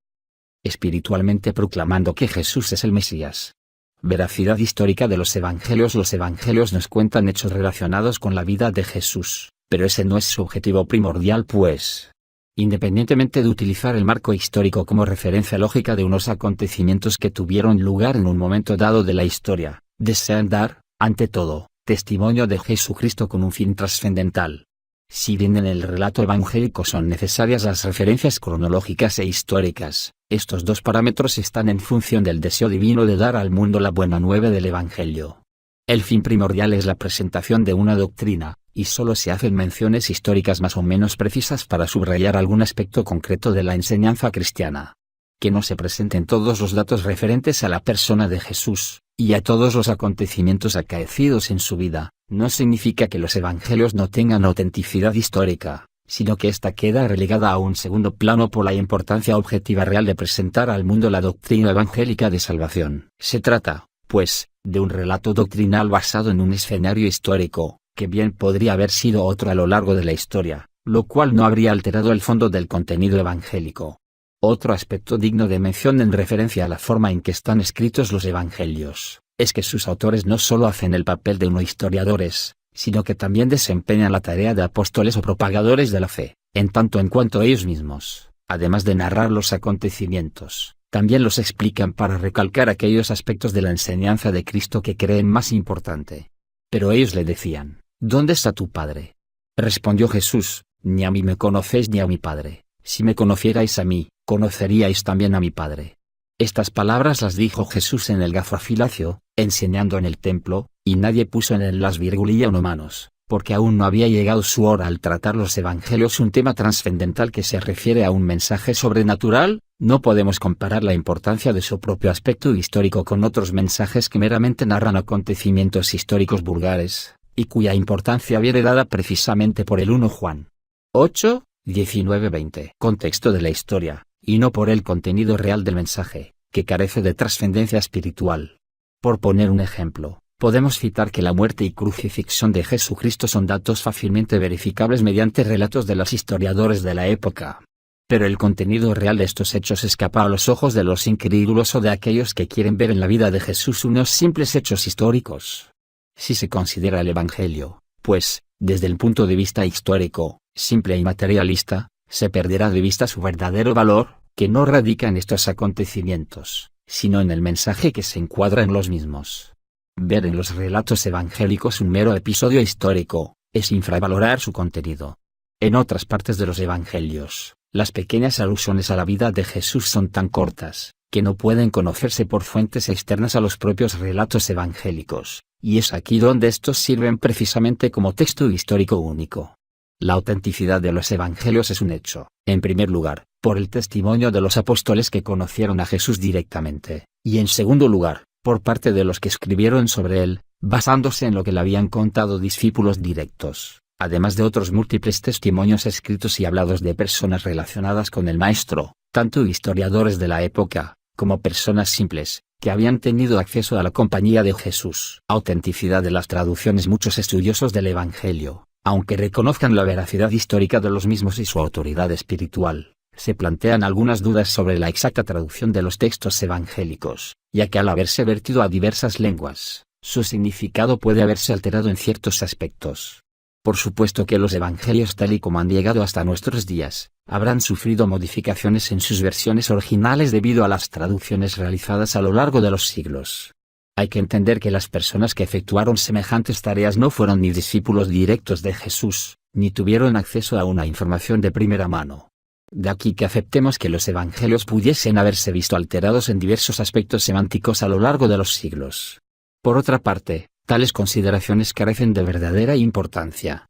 espiritualmente proclamando que Jesús es el Mesías. Veracidad histórica de los evangelios. Los evangelios nos cuentan hechos relacionados con la vida de Jesús, pero ese no es su objetivo primordial pues, independientemente de utilizar el marco histórico como referencia lógica de unos acontecimientos que tuvieron lugar en un momento dado de la historia, desean dar, ante todo, testimonio de Jesucristo con un fin trascendental. Si bien en el relato evangélico son necesarias las referencias cronológicas e históricas, estos 2 parámetros están en función del deseo divino de dar al mundo la buena nueva del Evangelio. El fin primordial es la presentación de una doctrina, y solo se hacen menciones históricas más o menos precisas para subrayar algún aspecto concreto de la enseñanza cristiana. Que no se presenten todos los datos referentes a la persona de Jesús, y a todos los acontecimientos acaecidos en su vida, no significa que los evangelios no tengan autenticidad histórica, sino que ésta queda relegada a un segundo plano por la importancia objetiva real de presentar al mundo la doctrina evangélica de salvación. Se trata, pues, de un relato doctrinal basado en un escenario histórico, que bien podría haber sido otro a lo largo de la historia, lo cual no habría alterado el fondo del contenido evangélico. Otro aspecto digno de mención en referencia a la forma en que están escritos los evangelios, es que sus autores no solo hacen el papel de unos historiadores, sino que también desempeñan la tarea de apóstoles o propagadores de la fe, en tanto en cuanto ellos mismos, además de narrar los acontecimientos, también los explican para recalcar aquellos aspectos de la enseñanza de Cristo que creen más importante. Pero ellos le decían, ¿dónde está tu Padre? Respondió Jesús, ni a mí me conocéis ni a mi Padre. Si me conocierais a mí, conoceríais también a mi Padre. Estas palabras las dijo Jesús en el gazofilacio, enseñando en el templo, y nadie puso en él las virgulillas o manos, porque aún no había llegado su hora al tratar los evangelios, un tema trascendental que se refiere a un mensaje sobrenatural. No podemos comparar la importancia de su propio aspecto histórico con otros mensajes que meramente narran acontecimientos históricos vulgares, y cuya importancia viene dada precisamente por el 1 Juan 8, 19-20. Contexto de la historia, y no por el contenido real del mensaje, que carece de trascendencia espiritual. Por poner un ejemplo, podemos citar que la muerte y crucifixión de Jesucristo son datos fácilmente verificables mediante relatos de los historiadores de la época. Pero el contenido real de estos hechos escapa a los ojos de los incrédulos o de aquellos que quieren ver en la vida de Jesús unos simples hechos históricos. Si se considera el Evangelio, pues, desde el punto de vista histórico, simple y materialista, se perderá de vista su verdadero valor, que no radica en estos acontecimientos, sino en el mensaje que se encuadra en los mismos. Ver en los relatos evangélicos un mero episodio histórico, es infravalorar su contenido. En otras partes de los evangelios, las pequeñas alusiones a la vida de Jesús son tan cortas, que no pueden conocerse por fuentes externas a los propios relatos evangélicos, y es aquí donde estos sirven precisamente como texto histórico único. La autenticidad de los evangelios es un hecho, en primer lugar, por el testimonio de los apóstoles que conocieron a Jesús directamente, y en segundo lugar, por parte de los que escribieron sobre él, basándose en lo que le habían contado discípulos directos, además de otros múltiples testimonios escritos y hablados de personas relacionadas con el Maestro, tanto historiadores de la época, como personas simples, que habían tenido acceso a la compañía de Jesús. Autenticidad de las traducciones. Muchos estudiosos del Evangelio, aunque reconozcan la veracidad histórica de los mismos y su autoridad espiritual, se plantean algunas dudas sobre la exacta traducción de los textos evangélicos, ya que al haberse vertido a diversas lenguas, su significado puede haberse alterado en ciertos aspectos. Por supuesto que los evangelios tal y como han llegado hasta nuestros días, habrán sufrido modificaciones en sus versiones originales debido a las traducciones realizadas a lo largo de los siglos. Hay que entender que las personas que efectuaron semejantes tareas no fueron ni discípulos directos de Jesús, ni tuvieron acceso a una información de primera mano. De aquí que aceptemos que los evangelios pudiesen haberse visto alterados en diversos aspectos semánticos a lo largo de los siglos. Por otra parte, tales consideraciones carecen de verdadera importancia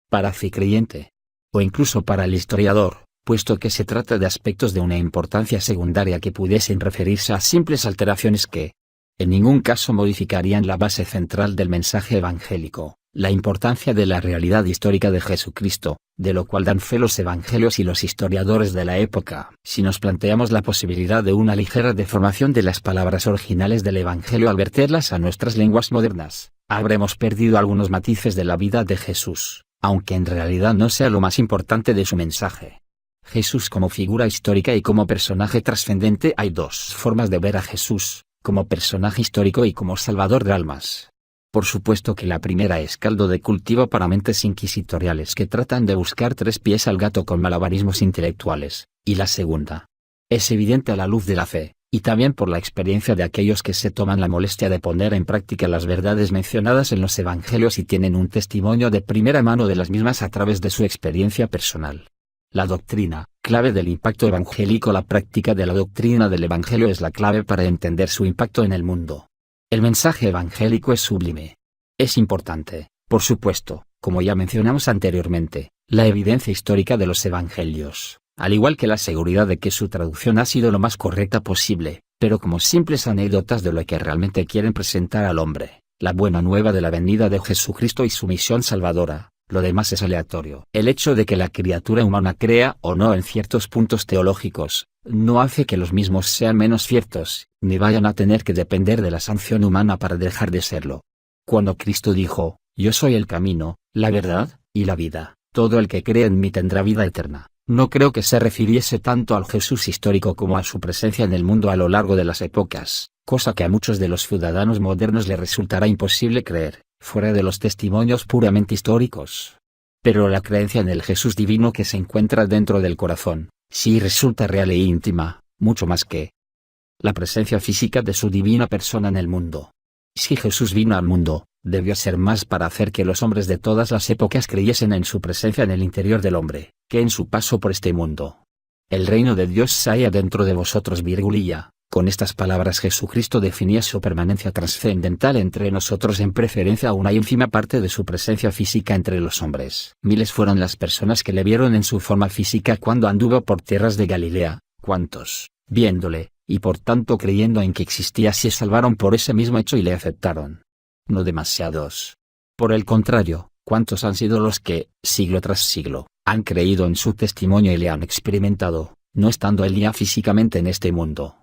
para el creyente, o incluso para el historiador, puesto que se trata de aspectos de una importancia secundaria que pudiesen referirse a simples alteraciones que, en ningún caso modificarían la base central del mensaje evangélico, la importancia de la realidad histórica de Jesucristo, de lo cual dan fe los evangelios y los historiadores de la época. Si nos planteamos la posibilidad de una ligera deformación de las palabras originales del evangelio al verterlas a nuestras lenguas modernas, habremos perdido algunos matices de la vida de Jesús, aunque en realidad no sea lo más importante de su mensaje. Jesús como figura histórica y como personaje trascendente. Hay dos formas de ver a Jesús, como personaje histórico y como salvador de almas. Por supuesto que la primera es caldo de cultivo para mentes inquisitoriales que tratan de buscar tres pies al gato con malabarismos intelectuales, y la segunda es evidente a la luz de la fe, y también por la experiencia de aquellos que se toman la molestia de poner en práctica las verdades mencionadas en los evangelios y tienen un testimonio de primera mano de las mismas a través de su experiencia personal. La doctrina, clave del impacto evangélico. La práctica de la doctrina del evangelio es la clave para entender su impacto en el mundo. El mensaje evangélico es sublime. Es importante, por supuesto, como ya mencionamos anteriormente, la evidencia histórica de los evangelios, al igual que la seguridad de que su traducción ha sido lo más correcta posible, pero como simples anécdotas de lo que realmente quieren presentar al hombre, la buena nueva de la venida de Jesucristo y su misión salvadora. Lo demás es aleatorio. El hecho de que la criatura humana crea o no en ciertos puntos teológicos, no hace que los mismos sean menos ciertos, ni vayan a tener que depender de la sanción humana para dejar de serlo. Cuando Cristo dijo, «Yo soy el camino, la verdad, y la vida, todo el que cree en mí tendrá vida eterna», no creo que se refiriese tanto al Jesús histórico como a su presencia en el mundo a lo largo de las épocas, cosa que a muchos de los ciudadanos modernos les resultará imposible creer, fuera de los testimonios puramente históricos. Pero la creencia en el Jesús divino que se encuentra dentro del corazón, sí resulta real e íntima, mucho más que la presencia física de su divina persona en el mundo. Si Jesús vino al mundo, debió ser más para hacer que los hombres de todas las épocas creyesen en su presencia en el interior del hombre, que en su paso por este mundo. El reino de Dios se halla dentro de vosotros, virgulilla. Con estas palabras Jesucristo definía su permanencia trascendental entre nosotros en preferencia a una ínfima parte de su presencia física entre los hombres. Miles fueron las personas que le vieron en su forma física cuando anduvo por tierras de Galilea, cuantos, viéndole, y por tanto creyendo en que existía, se salvaron por ese mismo hecho y le aceptaron. No demasiados. Por el contrario, cuántos han sido los que, siglo tras siglo, han creído en su testimonio y le han experimentado, no estando él ya físicamente en este mundo.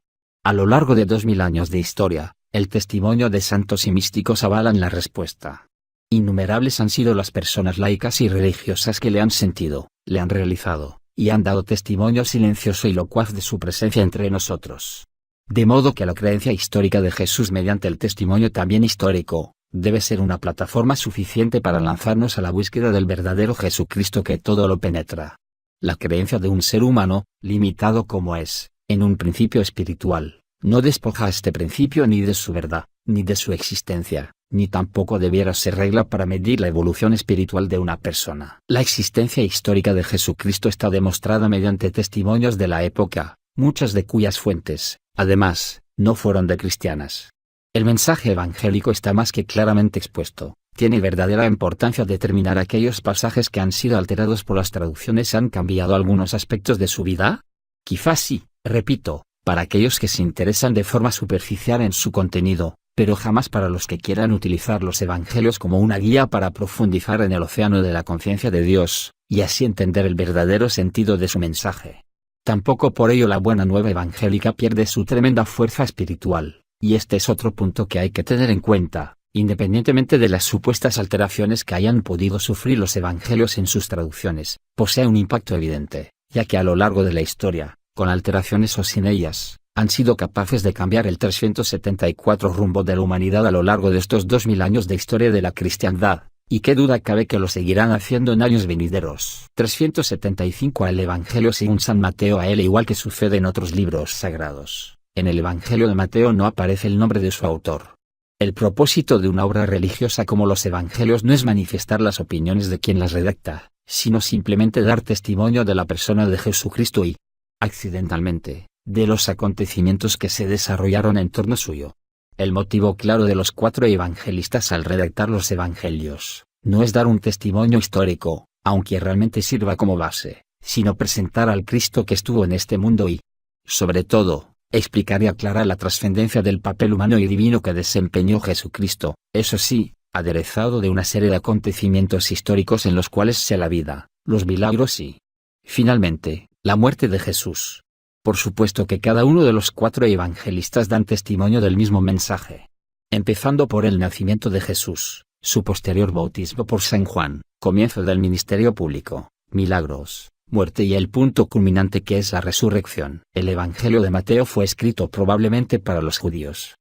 A lo largo de 2000 años de historia, el testimonio de santos y místicos avalan la respuesta. Innumerables han sido las personas laicas y religiosas que le han sentido, le han realizado, y han dado testimonio silencioso y locuaz de su presencia entre nosotros. De modo que la creencia histórica de Jesús mediante el testimonio también histórico, debe ser una plataforma suficiente para lanzarnos a la búsqueda del verdadero Jesucristo que todo lo penetra. La creencia de un ser humano, limitado como es, en un principio espiritual, no despoja a este principio ni de su verdad, ni de su existencia, ni tampoco debiera ser regla para medir la evolución espiritual de una persona. La existencia histórica de Jesucristo está demostrada mediante testimonios de la época, muchas de cuyas fuentes, además, no fueron de cristianas. El mensaje evangélico está más que claramente expuesto. Tiene verdadera importancia determinar aquellos pasajes que han sido alterados por las traducciones. ¿Han cambiado algunos aspectos de su vida? Quizás sí, repito, para aquellos que se interesan de forma superficial en su contenido, pero jamás para los que quieran utilizar los evangelios como una guía para profundizar en el océano de la conciencia de Dios, y así entender el verdadero sentido de su mensaje. Tampoco por ello la buena nueva evangélica pierde su tremenda fuerza espiritual, y este es otro punto que hay que tener en cuenta, independientemente de las supuestas alteraciones que hayan podido sufrir los evangelios en sus traducciones, posee un impacto evidente, ya que a lo largo de la historia, con alteraciones o sin ellas, han sido capaces de cambiar el 374 rumbo de la humanidad a lo largo de estos 2000 años de historia de la cristiandad, y qué duda cabe que lo seguirán haciendo en años venideros. 375 al Evangelio según San Mateo. A él, igual que sucede en otros libros sagrados, en el Evangelio de Mateo no aparece el nombre de su autor. El propósito de una obra religiosa como los Evangelios no es manifestar las opiniones de quien las redacta, sino simplemente dar testimonio de la persona de Jesucristo y, accidentalmente, de los acontecimientos que se desarrollaron en torno suyo. El motivo claro de los 4 evangelistas al redactar los Evangelios, no es dar un testimonio histórico, aunque realmente sirva como base, sino presentar al Cristo que estuvo en este mundo y, sobre todo, explicar y aclarar la trascendencia del papel humano y divino que desempeñó Jesucristo, eso sí, aderezado de una serie de acontecimientos históricos en los cuales se la vida, los milagros y, finalmente, la muerte de Jesús. Por supuesto que cada uno de los 4 evangelistas dan testimonio del mismo mensaje. Empezando por el nacimiento de Jesús, su posterior bautismo por San Juan, comienzo del ministerio público, milagros, muerte y el punto culminante que es la resurrección. El Evangelio de Mateo fue escrito probablemente para los judíos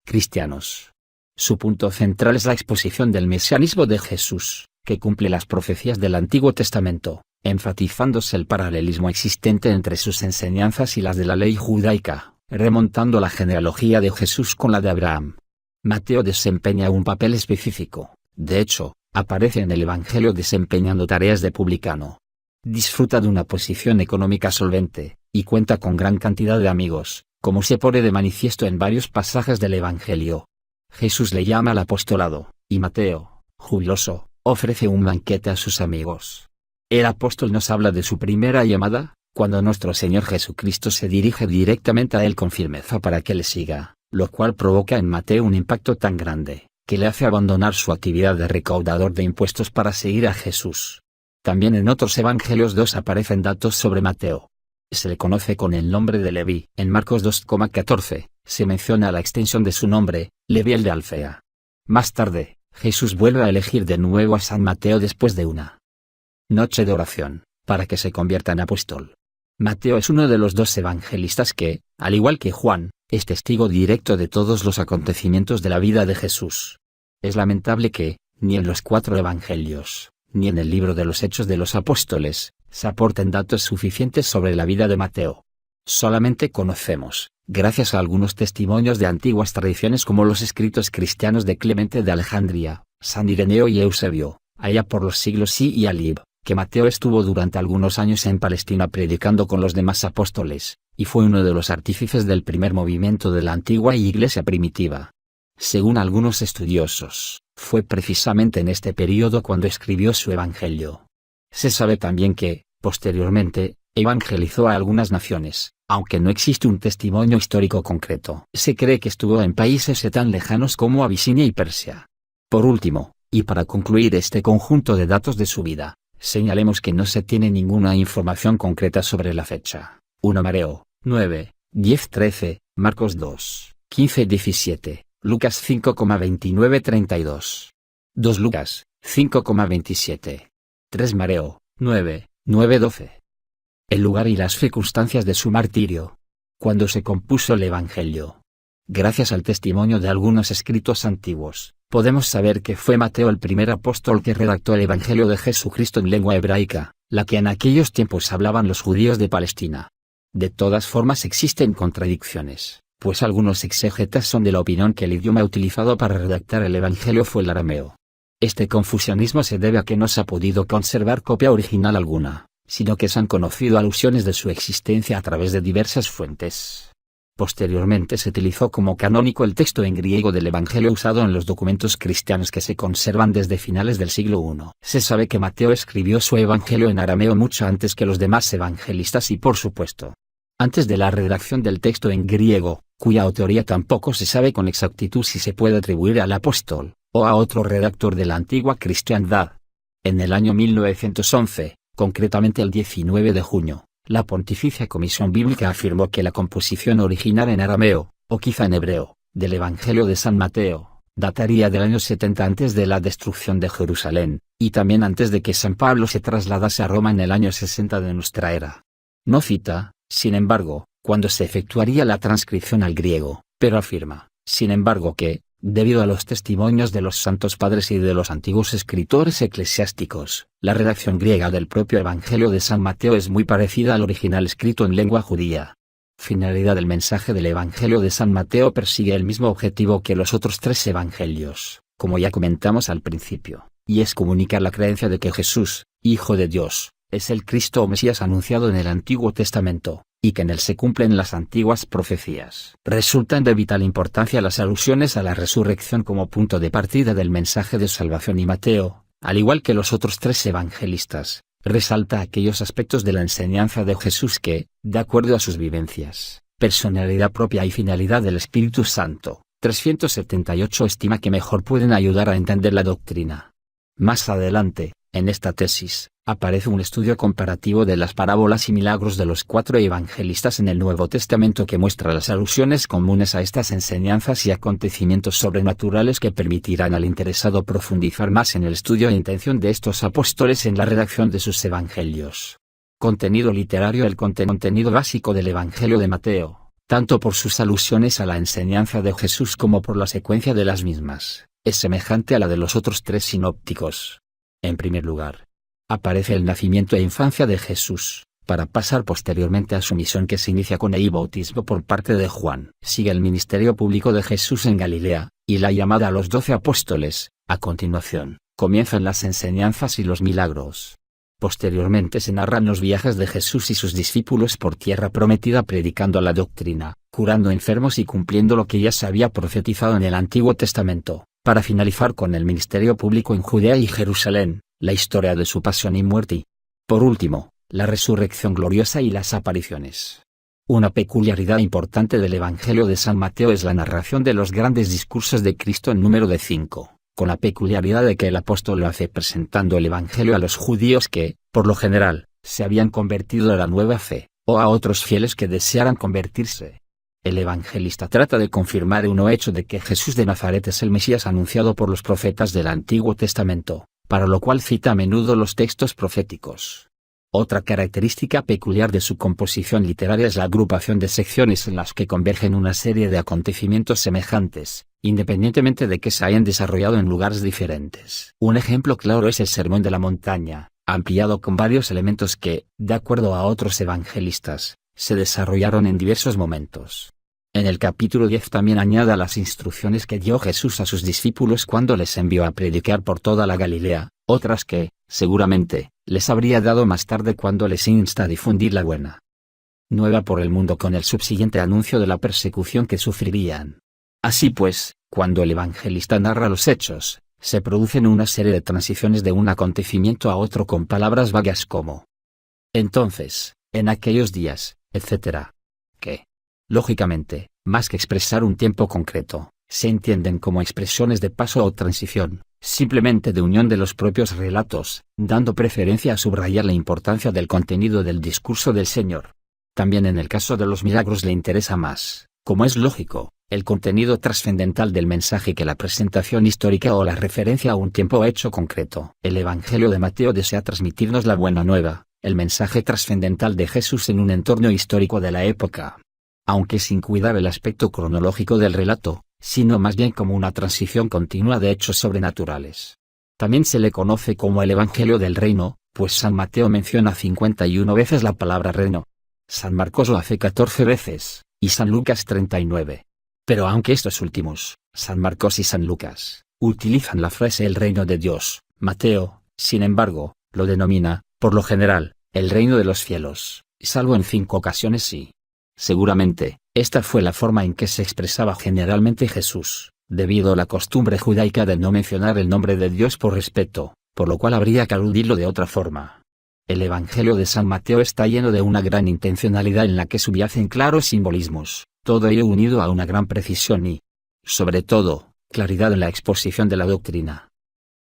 cristianos. Su punto central es la exposición del mesianismo de Jesús, que cumple las profecías del Antiguo Testamento, enfatizándose el paralelismo existente entre sus enseñanzas y las de la ley judaica, remontando la genealogía de Jesús con la de Abraham. Mateo desempeña un papel específico, de hecho, aparece en el Evangelio desempeñando tareas de publicano. Disfruta de una posición económica solvente, y cuenta con gran cantidad de amigos, como se pone de manifiesto en varios pasajes del Evangelio. Jesús le llama al apostolado, y Mateo, jubiloso, ofrece un banquete a sus amigos. El apóstol nos habla de su primera llamada, cuando nuestro Señor Jesucristo se dirige directamente a él con firmeza para que le siga, lo cual provoca en Mateo un impacto tan grande, que le hace abandonar su actividad de recaudador de impuestos para seguir a Jesús. También en otros evangelios 2 aparecen datos sobre Mateo. Se le conoce con el nombre de Leví. En Marcos 2,14, se menciona la extensión de su nombre, Leví el de Alfea. Más tarde, Jesús vuelve a elegir de nuevo a San Mateo después de una noche de oración, para que se convierta en apóstol. Mateo es uno de los 2 evangelistas que, al igual que Juan, es testigo directo de todos los acontecimientos de la vida de Jesús. Es lamentable que, ni en los 4 evangelios, ni en el libro de los Hechos de los Apóstoles, se aporten datos suficientes sobre la vida de Mateo. Solamente conocemos, gracias a algunos testimonios de antiguas tradiciones como los escritos cristianos de Clemente de Alejandría, San Ireneo y Eusebio, allá por los siglos I y Alib, que Mateo estuvo durante algunos años en Palestina predicando con los demás apóstoles, y fue uno de los artífices del primer movimiento de la antigua iglesia primitiva. Según algunos estudiosos, fue precisamente en este período cuando escribió su evangelio. Se sabe también que, posteriormente, evangelizó a algunas naciones, aunque no existe un testimonio histórico concreto. Se cree que estuvo en países tan lejanos como Abisinia y Persia. Por último, y para concluir este conjunto de datos de su vida, señalemos que no se tiene ninguna información concreta sobre la fecha. 1 Mateo 9, 10-13, Marcos 2, 15-17, Lucas 5,29-32. 2 Lucas 5,27. 3 Mateo 9, 9-12. El lugar y las circunstancias de su martirio. Cuando se compuso el Evangelio. Gracias al testimonio de algunos escritos antiguos, podemos saber que fue Mateo el primer apóstol que redactó el Evangelio de Jesucristo en lengua hebraica, la que en aquellos tiempos hablaban los judíos de Palestina. De todas formas existen contradicciones, pues algunos exégetas son de la opinión que el idioma utilizado para redactar el Evangelio fue el arameo. Este confusionismo se debe a que no se ha podido conservar copia original alguna, sino que se han conocido alusiones de su existencia a través de diversas fuentes. Posteriormente se utilizó como canónico el texto en griego del Evangelio usado en los documentos cristianos que se conservan desde finales del siglo I. Se sabe que Mateo escribió su Evangelio en arameo mucho antes que los demás evangelistas y por supuesto, antes de la redacción del texto en griego, cuya autoría tampoco se sabe con exactitud si se puede atribuir al apóstol, o a otro redactor de la antigua cristiandad. En el año 1911, concretamente el 19 de junio, la Pontificia Comisión Bíblica afirmó que la composición original en arameo, o quizá en hebreo, del Evangelio de San Mateo, dataría del año 70 antes de la destrucción de Jerusalén, y también antes de que San Pablo se trasladase a Roma en el año 60 de nuestra era. No cita, sin embargo, cuándo se efectuaría la transcripción al griego, pero afirma, sin embargo que, debido a los testimonios de los santos padres y de los antiguos escritores eclesiásticos, la redacción griega del propio Evangelio de San Mateo es muy parecida al original escrito en lengua judía. Finalidad del mensaje del Evangelio de San Mateo persigue el mismo objetivo que los otros 3 evangelios, como ya comentamos al principio, y es comunicar la creencia de que Jesús, Hijo de Dios, es el Cristo o Mesías anunciado en el Antiguo Testamento, y que en él se cumplen las antiguas profecías. Resultan de vital importancia las alusiones a la resurrección como punto de partida del mensaje de salvación, y Mateo, al igual que los otros 3 evangelistas, resalta aquellos aspectos de la enseñanza de Jesús que, de acuerdo a sus vivencias, personalidad propia y finalidad del Espíritu Santo, 378 estima que mejor pueden ayudar a entender la doctrina. Más adelante, en esta tesis, aparece un estudio comparativo de las parábolas y milagros de los 4 evangelistas en el Nuevo Testamento que muestra las alusiones comunes a estas enseñanzas y acontecimientos sobrenaturales que permitirán al interesado profundizar más en el estudio e intención de estos apóstoles en la redacción de sus evangelios. Contenido literario. El contenido básico del Evangelio de Mateo, tanto por sus alusiones a la enseñanza de Jesús como por la secuencia de las mismas, es semejante a la de los otros 3 sinópticos. En primer lugar, aparece el nacimiento e infancia de Jesús, para pasar posteriormente a su misión que se inicia con el bautismo por parte de Juan. Sigue el ministerio público de Jesús en Galilea, y la llamada a los 12 apóstoles. A continuación, comienzan las enseñanzas y los milagros. Posteriormente se narran los viajes de Jesús y sus discípulos por tierra prometida predicando la doctrina, curando enfermos y cumpliendo lo que ya se había profetizado en el Antiguo Testamento. para finalizar con el ministerio público en Judea y Jerusalén, la historia de su pasión y muerte y, por último, la resurrección gloriosa y las apariciones. Una peculiaridad importante del Evangelio de San Mateo es la narración de los grandes discursos de Cristo en número de 5, con la peculiaridad de que el apóstol lo hace presentando el Evangelio a los judíos que, por lo general, se habían convertido a la nueva fe, o a otros fieles que desearan convertirse. El evangelista trata de confirmar un hecho de que Jesús de Nazaret es el Mesías anunciado por los profetas del Antiguo Testamento, para lo cual cita a menudo los textos proféticos. Otra característica peculiar de su composición literaria es la agrupación de secciones en las que convergen una serie de acontecimientos semejantes, independientemente de que se hayan desarrollado en lugares diferentes. Un ejemplo claro es el Sermón de la Montaña, ampliado con varios elementos que, de acuerdo a otros evangelistas, se desarrollaron en diversos momentos. En el capítulo 10 también añade las instrucciones que dio Jesús a sus discípulos cuando les envió a predicar por toda la Galilea, otras que, seguramente, les habría dado más tarde cuando les insta a difundir la buena nueva por el mundo con el subsiguiente anuncio de la persecución que sufrirían. Así pues, cuando el evangelista narra los hechos, se producen una serie de transiciones de un acontecimiento a otro con palabras vagas como entonces, en aquellos días, etc. que, lógicamente, más que expresar un tiempo concreto, se entienden como expresiones de paso o transición, simplemente de unión de los propios relatos, dando preferencia a subrayar la importancia del contenido del discurso del Señor. También en el caso de los milagros le interesa más, como es lógico, el contenido trascendental del mensaje que la presentación histórica o la referencia a un tiempo o hecho concreto. El Evangelio de Mateo desea transmitirnos la buena nueva, el mensaje trascendental de Jesús en un entorno histórico de la época. Aunque sin cuidar el aspecto cronológico del relato, sino más bien como una transición continua de hechos sobrenaturales. También se le conoce como el Evangelio del Reino, pues San Mateo menciona 51 veces la palabra reino. San Marcos lo hace 14 veces, y San Lucas 39. Pero aunque estos últimos, San Marcos y San Lucas, utilizan la frase el reino de Dios, Mateo, sin embargo, lo denomina, por lo general, el reino de los cielos, salvo en 5 ocasiones sí. Seguramente, esta fue la forma en que se expresaba generalmente Jesús, debido a la costumbre judaica de no mencionar el nombre de Dios por respeto, por lo cual habría que aludirlo de otra forma. El Evangelio de San Mateo está lleno de una gran intencionalidad en la que subyacen claros simbolismos, todo ello unido a una gran precisión y, sobre todo, claridad en la exposición de la doctrina.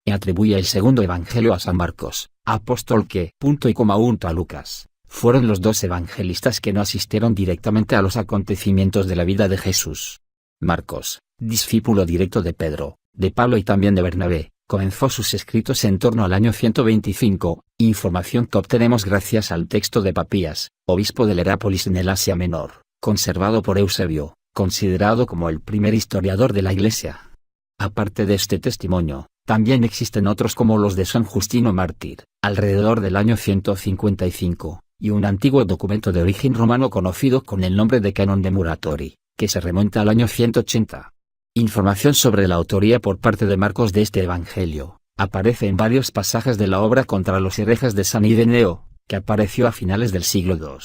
Y atribuye el segundo Evangelio a San Marcos, apóstol que, a Lucas. Fueron los 2 evangelistas que no asistieron directamente a los acontecimientos de la vida de Jesús. Marcos, discípulo directo de Pedro, de Pablo y también de Bernabé, comenzó sus escritos en torno al año 125, información que obtenemos gracias al texto de Papías, obispo de Herápolis en el Asia Menor, conservado por Eusebio, considerado como el primer historiador de la Iglesia. Aparte de este testimonio, también existen otros como los de San Justino Mártir, alrededor del año 155. Y un antiguo documento de origen romano conocido con el nombre de Canon de Muratori, que se remonta al año 180. Información sobre la autoría por parte de Marcos de este Evangelio, aparece en varios pasajes de la obra Contra los herejes de San Ireneo, que apareció a finales del siglo II.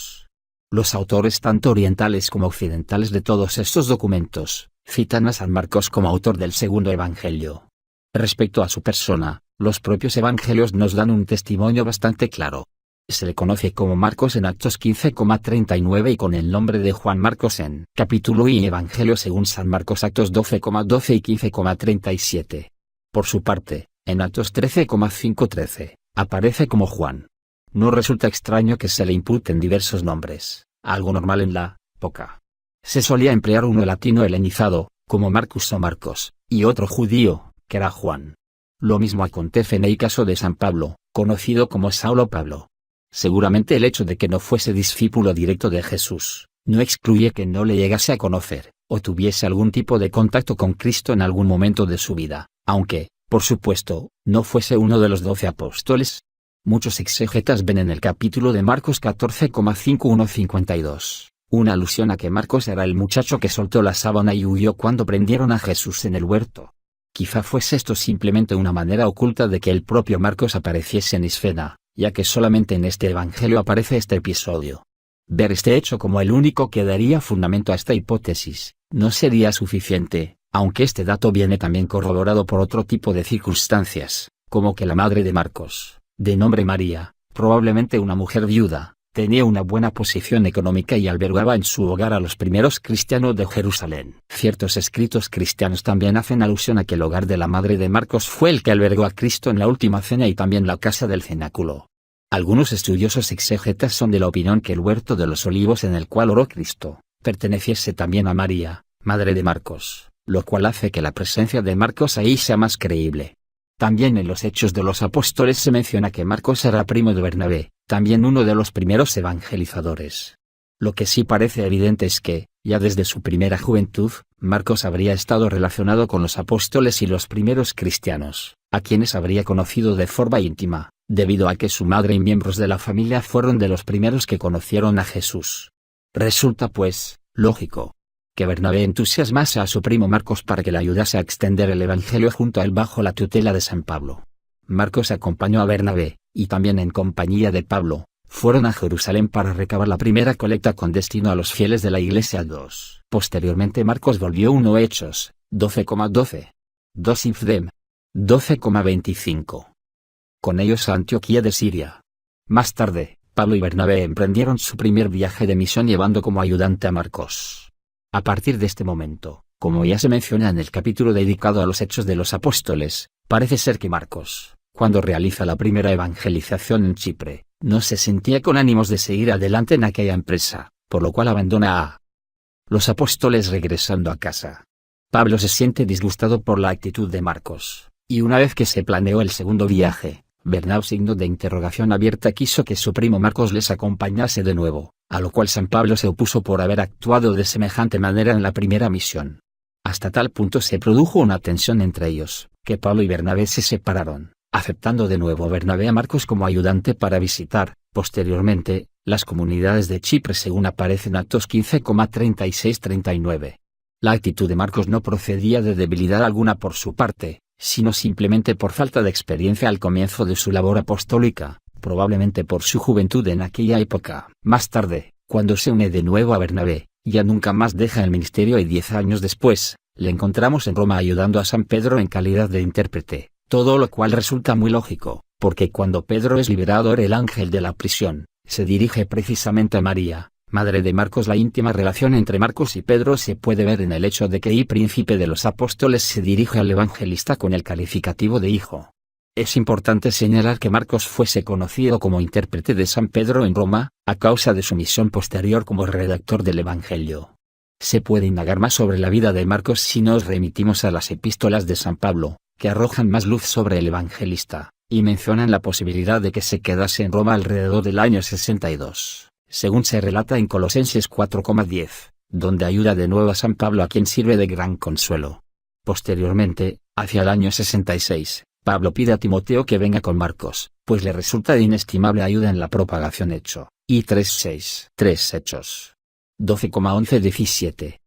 Los autores tanto orientales como occidentales de todos estos documentos, citan a San Marcos como autor del segundo Evangelio. Respecto a su persona, los propios Evangelios nos dan un testimonio bastante claro. Se le conoce como Marcos en Actos 15,39 y con el nombre de Juan Marcos en capítulo y Evangelio según San Marcos Actos 12,12 y 15,37. Por su parte, en Actos 13,5-13, aparece como Juan. No resulta extraño que se le imputen diversos nombres, algo normal en la época. Se solía emplear uno latino helenizado, como Marcus o Marcos, y otro judío, que era Juan. Lo mismo acontece en el caso de San Pablo, conocido como Saulo Pablo. Seguramente el hecho de que no fuese discípulo directo de Jesús, no excluye que no le llegase a conocer, o tuviese algún tipo de contacto con Cristo en algún momento de su vida, aunque, por supuesto, no fuese uno de los 12 apóstoles. Muchos exegetas ven en el capítulo de Marcos 14,51-52, una alusión a que Marcos era el muchacho que soltó la sábana y huyó cuando prendieron a Jesús en el huerto. Quizá fuese esto simplemente una manera oculta de que el propio Marcos apareciese en escena, ya que solamente en este Evangelio aparece este episodio. Ver este hecho como el único que daría fundamento a esta hipótesis, no sería suficiente, aunque este dato viene también corroborado por otro tipo de circunstancias, como que la madre de Marcos, de nombre María, probablemente una mujer viuda, tenía una buena posición económica y albergaba en su hogar a los primeros cristianos de Jerusalén. Ciertos escritos cristianos también hacen alusión a que el hogar de la madre de Marcos fue el que albergó a Cristo en la última cena y también la casa del cenáculo. Algunos estudiosos exégetas son de la opinión que el huerto de los olivos en el cual oró Cristo, perteneciese también a María, madre de Marcos, lo cual hace que la presencia de Marcos ahí sea más creíble. También en los Hechos de los Apóstoles se menciona que Marcos era primo de Bernabé, también uno de los primeros evangelizadores. Lo que sí parece evidente es que, ya desde su primera juventud, Marcos habría estado relacionado con los apóstoles y los primeros cristianos, a quienes habría conocido de forma íntima, debido a que su madre y miembros de la familia fueron de los primeros que conocieron a Jesús. Resulta pues, lógico, que Bernabé entusiasmase a su primo Marcos para que le ayudase a extender el evangelio junto a él bajo la tutela de San Pablo. Marcos acompañó a Bernabé, y también en compañía de Pablo, fueron a Jerusalén para recabar la primera colecta con destino a los fieles de la iglesia 2. Posteriormente Marcos volvió 1 Hechos, 12,12. 2 Infdem, 12,25. Con ellos a Antioquía de Siria. Más tarde, Pablo y Bernabé emprendieron su primer viaje de misión llevando como ayudante a Marcos. A partir de este momento, como ya se menciona en el capítulo dedicado a los Hechos de los Apóstoles, parece ser que Marcos, cuando realiza la primera evangelización en Chipre, no se sentía con ánimos de seguir adelante en aquella empresa, por lo cual abandona a los apóstoles regresando a casa. Pablo se siente disgustado por la actitud de Marcos, y una vez que se planeó el segundo viaje, Bernabé signo de interrogación abierta quiso que su primo Marcos les acompañase de nuevo, a lo cual San Pablo se opuso por haber actuado de semejante manera en la primera misión. Hasta tal punto se produjo una tensión entre ellos, que Pablo y Bernabé se separaron, aceptando de nuevo Bernabé a Marcos como ayudante para visitar, posteriormente, las comunidades de Chipre según aparece en Actos 15,36-39. La actitud de Marcos no procedía de debilidad alguna por su parte, sino simplemente por falta de experiencia al comienzo de su labor apostólica, probablemente por su juventud en aquella época. Más tarde, cuando se une de nuevo a Bernabé, ya nunca más deja el ministerio y 10 años después, le encontramos en Roma ayudando a San Pedro en calidad de intérprete, todo lo cual resulta muy lógico, porque cuando Pedro es liberado el ángel de la prisión, se dirige precisamente a María, madre de Marcos. La íntima relación entre Marcos y Pedro se puede ver en el hecho de que el príncipe de los apóstoles se dirige al evangelista con el calificativo de hijo. Es importante señalar que Marcos fuese conocido como intérprete de San Pedro en Roma, a causa de su misión posterior como redactor del Evangelio. Se puede indagar más sobre la vida de Marcos si nos remitimos a las epístolas de San Pablo, que arrojan más luz sobre el evangelista, y mencionan la posibilidad de que se quedase en Roma alrededor del año 62, según se relata en Colosenses 4,10, donde ayuda de nuevo a San Pablo a quien sirve de gran consuelo. Posteriormente, hacia el año 66, Pablo pide a Timoteo que venga con Marcos, pues le resulta de inestimable ayuda en la propagación hecho, y 3:6. 3 Hechos 12,11-17.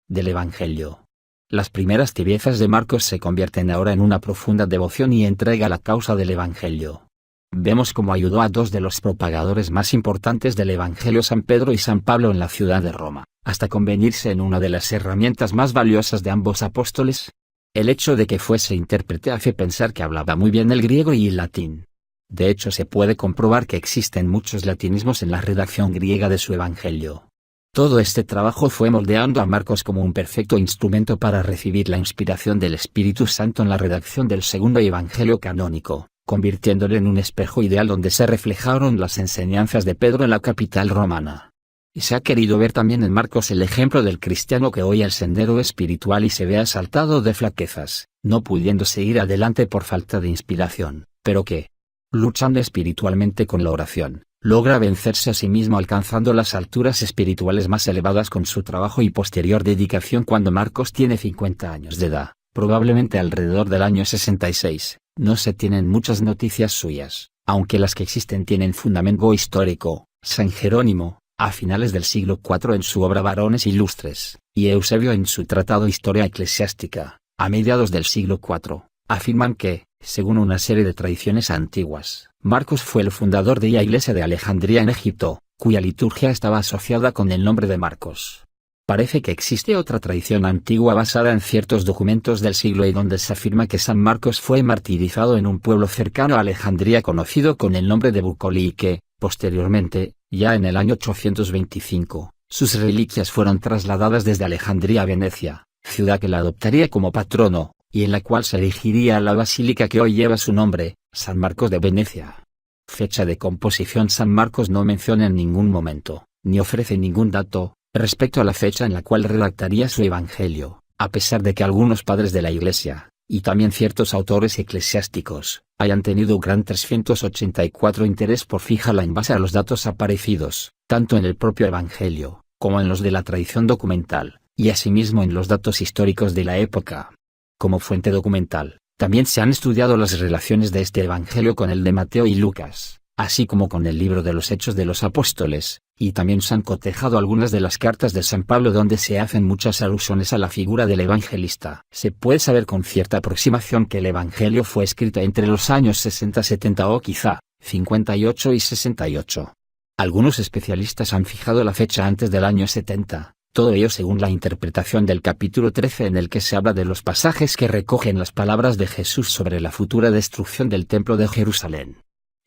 Del Evangelio. Las primeras tibiezas de Marcos se convierten ahora en una profunda devoción y entrega a la causa del Evangelio. Vemos cómo ayudó a dos de los propagadores más importantes del Evangelio, San Pedro y San Pablo, en la ciudad de Roma, hasta convertirse en una de las herramientas más valiosas de ambos apóstoles. El hecho de que fuese intérprete hace pensar que hablaba muy bien el griego y el latín. De hecho, se puede comprobar que existen muchos latinismos en la redacción griega de su Evangelio. Todo este trabajo fue moldeando a Marcos como un perfecto instrumento para recibir la inspiración del Espíritu Santo en la redacción del segundo Evangelio canónico, convirtiéndole en un espejo ideal donde se reflejaron las enseñanzas de Pedro en la capital romana. Y se ha querido ver también en Marcos el ejemplo del cristiano que oye el sendero espiritual y se ve asaltado de flaquezas, no pudiendo seguir adelante por falta de inspiración, pero que, luchando espiritualmente con la oración, logra vencerse a sí mismo alcanzando las alturas espirituales más elevadas con su trabajo y posterior dedicación. Cuando Marcos tiene 50 años de edad, probablemente alrededor del año 66, no se tienen muchas noticias suyas, aunque las que existen tienen fundamento histórico. San Jerónimo, a finales del siglo IV en su obra Varones Ilustres, y Eusebio en su tratado Historia Eclesiástica, a mediados del siglo IV, afirman que, según una serie de tradiciones antiguas, Marcos fue el fundador de la iglesia de Alejandría en Egipto, cuya liturgia estaba asociada con el nombre de Marcos. Parece que existe otra tradición antigua basada en ciertos documentos del siglo I donde se afirma que San Marcos fue martirizado en un pueblo cercano a Alejandría conocido con el nombre de Bucoli y que, posteriormente, ya en el año 825, sus reliquias fueron trasladadas desde Alejandría a Venecia, ciudad que la adoptaría como patrono, y en la cual se erigiría la basílica que hoy lleva su nombre, San Marcos de Venecia. Fecha de composición: San Marcos no menciona en ningún momento, ni ofrece ningún dato, respecto a la fecha en la cual redactaría su Evangelio, a pesar de que algunos padres de la Iglesia, y también ciertos autores eclesiásticos, hayan tenido gran 384 interés por fijarla en base a los datos aparecidos, tanto en el propio Evangelio, como en los de la tradición documental, y asimismo en los datos históricos de la época. Como fuente documental, también se han estudiado las relaciones de este Evangelio con el de Mateo y Lucas, así como con el libro de los Hechos de los Apóstoles, y también se han cotejado algunas de las cartas de San Pablo donde se hacen muchas alusiones a la figura del evangelista. Se puede saber con cierta aproximación que el Evangelio fue escrito entre los años 60-70 o quizá 58 y 68. Algunos especialistas han fijado la fecha antes del año 70, todo ello según la interpretación del capítulo 13 en el que se habla de los pasajes que recogen las palabras de Jesús sobre la futura destrucción del templo de Jerusalén.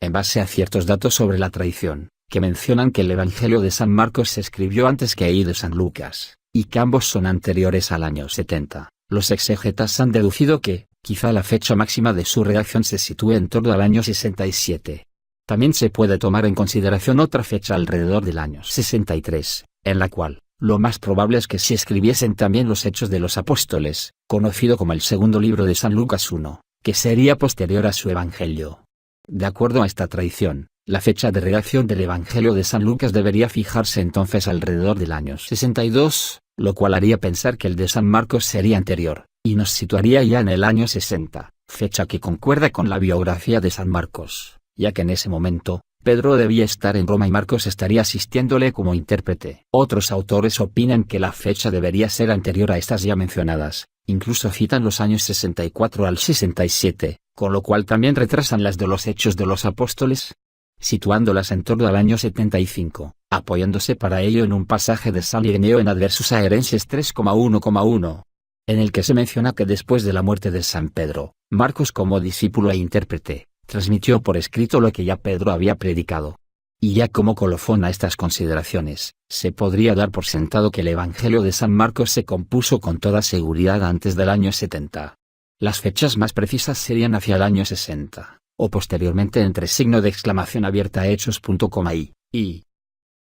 En base a ciertos datos sobre la tradición, que mencionan que el Evangelio de San Marcos se escribió antes que el de San Lucas, y que ambos son anteriores al año 70, los exegetas han deducido que, quizá la fecha máxima de su redacción se sitúe en torno al año 67. También se puede tomar en consideración otra fecha alrededor del año 63, en la cual, lo más probable es que se escribiesen también los Hechos de los Apóstoles, conocido como el segundo libro de San Lucas 1, que sería posterior a su Evangelio. De acuerdo a esta tradición, la fecha de redacción del Evangelio de San Lucas debería fijarse entonces alrededor del año 62, lo cual haría pensar que el de San Marcos sería anterior, y nos situaría ya en el año 60, fecha que concuerda con la biografía de San Marcos, ya que en ese momento, Pedro debía estar en Roma y Marcos estaría asistiéndole como intérprete. Otros autores opinan que la fecha debería ser anterior a estas ya mencionadas, incluso citan los años 64 al 67, con lo cual también retrasan las de los Hechos de los Apóstoles, situándolas en torno al año 75, apoyándose para ello en un pasaje de San Ireneo en Adversus Aerenses 3,1,1, en el que se menciona que después de la muerte de San Pedro, Marcos como discípulo e intérprete, transmitió por escrito lo que ya Pedro había predicado. Y ya como colofón a estas consideraciones, se podría dar por sentado que el Evangelio de San Marcos se compuso con toda seguridad antes del año 70. Las fechas más precisas serían hacia el año 60, o posteriormente entre signo de exclamación abierta hechos.com y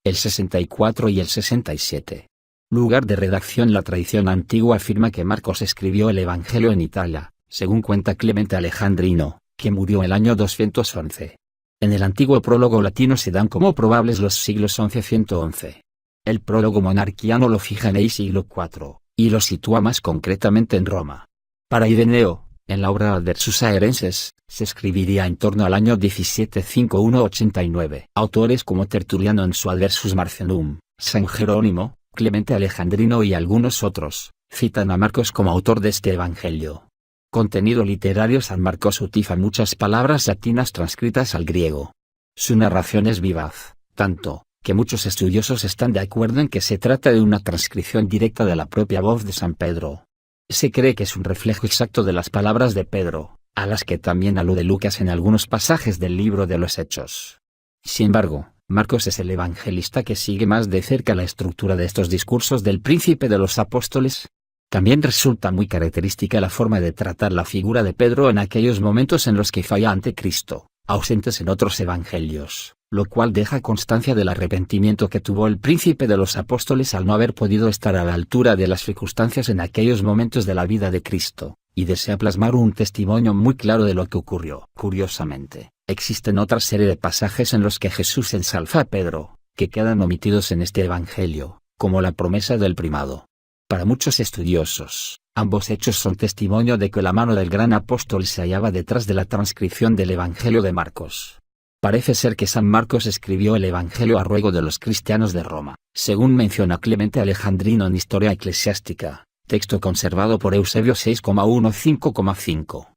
el 64 y el 67. Lugar de redacción: la tradición antigua afirma que Marcos escribió el Evangelio en Italia, según cuenta Clemente Alejandrino, que murió el año 211. En el antiguo prólogo latino se dan como probables los siglos 11-111. El prólogo monarquiano lo fija en el siglo IV, y lo sitúa más concretamente en Roma. Para Ireneo, en la obra Adversus Aerenses, se escribiría en torno al año 1751-89. Autores como Tertuliano en su Adversus Marcelum, San Jerónimo, Clemente Alejandrino y algunos otros, citan a Marcos como autor de este Evangelio. Contenido literario: San Marcos utiliza muchas palabras latinas transcritas al griego. Su narración es vivaz, tanto, que muchos estudiosos están de acuerdo en que se trata de una transcripción directa de la propia voz de San Pedro. Se cree que es un reflejo exacto de las palabras de Pedro, a las que también alude Lucas en algunos pasajes del libro de los Hechos. Sin embargo, Marcos es el evangelista que sigue más de cerca la estructura de estos discursos del príncipe de los apóstoles. También resulta muy característica la forma de tratar la figura de Pedro en aquellos momentos en los que falla ante Cristo, ausentes en otros evangelios, lo cual deja constancia del arrepentimiento que tuvo el príncipe de los apóstoles al no haber podido estar a la altura de las circunstancias en aquellos momentos de la vida de Cristo, y desea plasmar un testimonio muy claro de lo que ocurrió. Curiosamente, existen otra serie de pasajes en los que Jesús ensalza a Pedro, que quedan omitidos en este evangelio, como la promesa del primado. Para muchos estudiosos, ambos hechos son testimonio de que la mano del gran apóstol se hallaba detrás de la transcripción del Evangelio de Marcos. Parece ser que San Marcos escribió el Evangelio a ruego de los cristianos de Roma, según menciona Clemente Alejandrino en Historia Eclesiástica, texto conservado por Eusebio 6,15,5.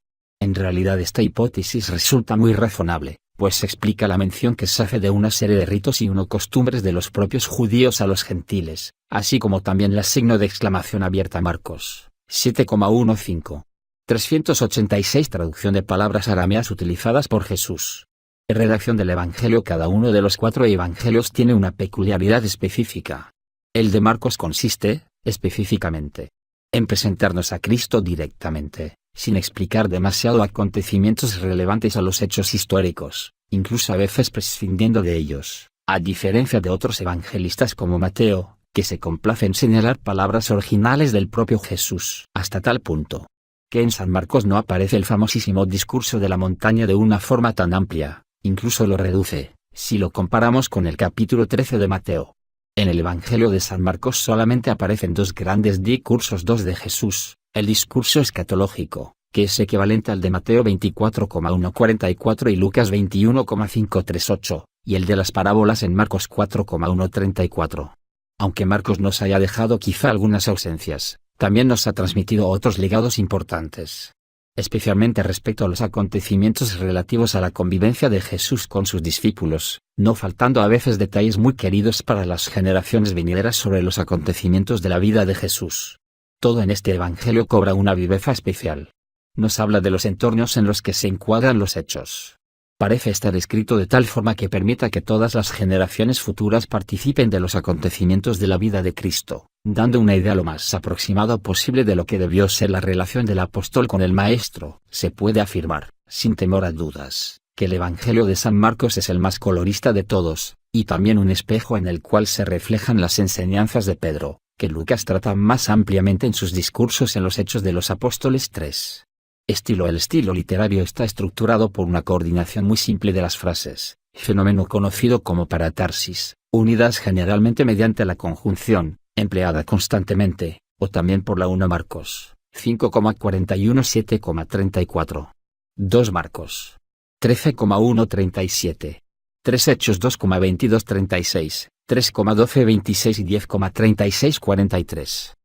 En realidad esta hipótesis resulta muy razonable, pues se explica la mención que se hace de una serie de ritos y costumbres de los propios judíos a los gentiles, así como también el signo de exclamación abierta Marcos 7,15. 386 Traducción de palabras arameas utilizadas por Jesús. Redacción del Evangelio. Cada uno de los 4 evangelios tiene una peculiaridad específica. El de Marcos consiste, específicamente, en presentarnos a Cristo directamente, sin explicar demasiado acontecimientos relevantes a los hechos históricos, incluso a veces prescindiendo de ellos, a diferencia de otros evangelistas como Mateo, que se complace en señalar palabras originales del propio Jesús. Hasta tal punto, que en San Marcos no aparece el famosísimo discurso de la montaña de una forma tan amplia, incluso lo reduce, si lo comparamos con el capítulo 13 de Mateo. En el Evangelio de San Marcos solamente aparecen 2 grandes discursos, 2 de Jesús, el discurso escatológico, que es equivalente al de Mateo 24,144 y Lucas 21,538, y el de las parábolas en Marcos 4,134. Aunque Marcos nos haya dejado quizá algunas ausencias, también nos ha transmitido otros legados importantes, especialmente respecto a los acontecimientos relativos a la convivencia de Jesús con sus discípulos, no faltando a veces detalles muy queridos para las generaciones venideras sobre los acontecimientos de la vida de Jesús. Todo en este Evangelio cobra una viveza especial. Nos habla de los entornos en los que se encuadran los hechos. Parece estar escrito de tal forma que permita que todas las generaciones futuras participen de los acontecimientos de la vida de Cristo, dando una idea lo más aproximada posible de lo que debió ser la relación del apóstol con el Maestro. Se puede afirmar, sin temor a dudas, que el Evangelio de San Marcos es el más colorista de todos, y también un espejo en el cual se reflejan las enseñanzas de Pedro, que Lucas trata más ampliamente en sus discursos en los Hechos de los Apóstoles 3. El estilo literario está estructurado por una coordinación muy simple de las frases, fenómeno conocido como paratarsis, unidas generalmente mediante la conjunción, empleada constantemente, o también por la 1 Marcos 5,41 7,34. 2 Marcos 13,137. 3 Hechos 2,2236, 3,1226 y 10,3643.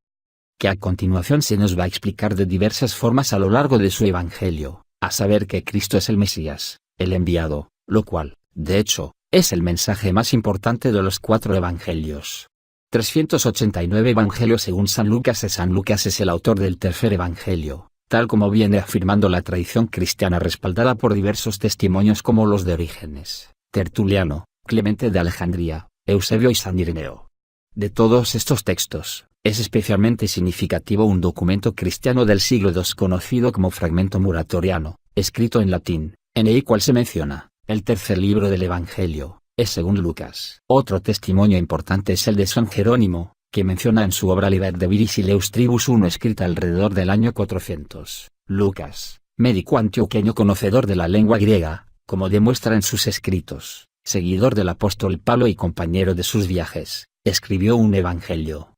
Que a continuación se nos va a explicar de diversas formas a lo largo de su Evangelio, a saber que Cristo es el Mesías, el enviado, lo cual, de hecho, es el mensaje más importante de los 4 Evangelios. 389 Evangelio según San Lucas. San Lucas es el autor del tercer Evangelio, tal como viene afirmando la tradición cristiana respaldada por diversos testimonios como los de Orígenes, Tertuliano, Clemente de Alejandría, Eusebio y San Ireneo. De todos estos textos, es especialmente significativo un documento cristiano del siglo II conocido como Fragmento Muratoriano, escrito en latín, en el cual se menciona, el tercer libro del Evangelio, es según Lucas. Otro testimonio importante es el de San Jerónimo, que menciona en su obra Liber de Viris y Leus Tribus 1 escrita alrededor del año 400. Lucas, médico antioqueño conocedor de la lengua griega, como demuestra en sus escritos, seguidor del apóstol Pablo y compañero de sus viajes, escribió un evangelio.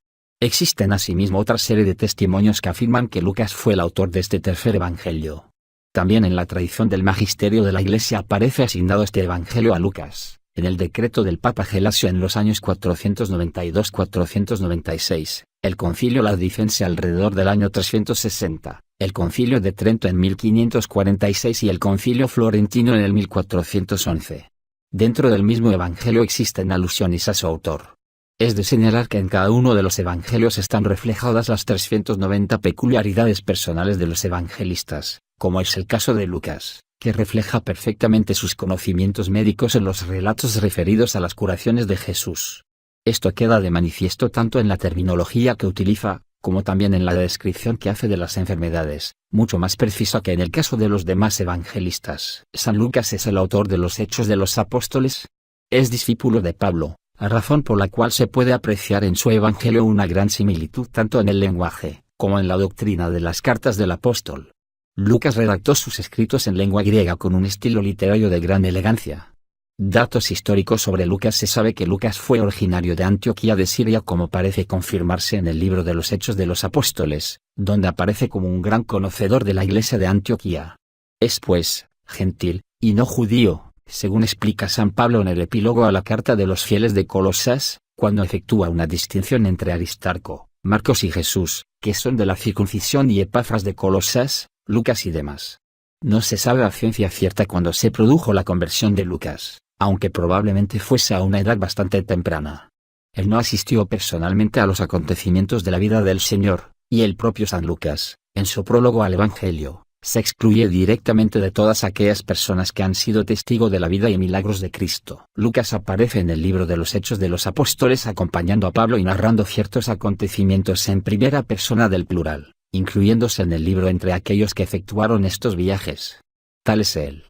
Existen asimismo otra serie de testimonios que afirman que Lucas fue el autor de este tercer evangelio. También en la tradición del magisterio de la Iglesia aparece asignado este evangelio a Lucas, en el decreto del Papa Gelasio en los años 492-496, el Concilio Laudicense alrededor del año 360, el Concilio de Trento en 1546 y el Concilio Florentino en el 1411. Dentro del mismo evangelio existen alusiones a su autor. Es de señalar que en cada uno de los evangelios están reflejadas las 390 peculiaridades personales de los evangelistas, como es el caso de Lucas, que refleja perfectamente sus conocimientos médicos en los relatos referidos a las curaciones de Jesús. Esto queda de manifiesto tanto en la terminología que utiliza, como también en la descripción que hace de las enfermedades, mucho más precisa que en el caso de los demás evangelistas. San Lucas es el autor de los Hechos de los Apóstoles. Es discípulo de Pablo, a razón por la cual se puede apreciar en su evangelio una gran similitud tanto en el lenguaje, como en la doctrina de las cartas del apóstol. Lucas redactó sus escritos en lengua griega con un estilo literario de gran elegancia. Datos históricos sobre Lucas. Se sabe que Lucas fue originario de Antioquía de Siria, como parece confirmarse en el libro de los Hechos de los Apóstoles, donde aparece como un gran conocedor de la iglesia de Antioquía. Es pues, gentil, y no judío, según explica San Pablo en el epílogo a la carta de los fieles de Colosas, cuando efectúa una distinción entre Aristarco, Marcos y Jesús, que son de la circuncisión, y Epafras de Colosas, Lucas y demás. No se sabe a ciencia cierta cuándo se produjo la conversión de Lucas, aunque probablemente fuese a una edad bastante temprana. Él no asistió personalmente a los acontecimientos de la vida del Señor, y el propio San Lucas, en su prólogo al Evangelio, se excluye directamente de todas aquellas personas que han sido testigo de la vida y milagros de Cristo. Lucas aparece en el libro de los Hechos de los Apóstoles acompañando a Pablo y narrando ciertos acontecimientos en primera persona del plural, incluyéndose en el libro entre aquellos que efectuaron estos viajes. Tal es el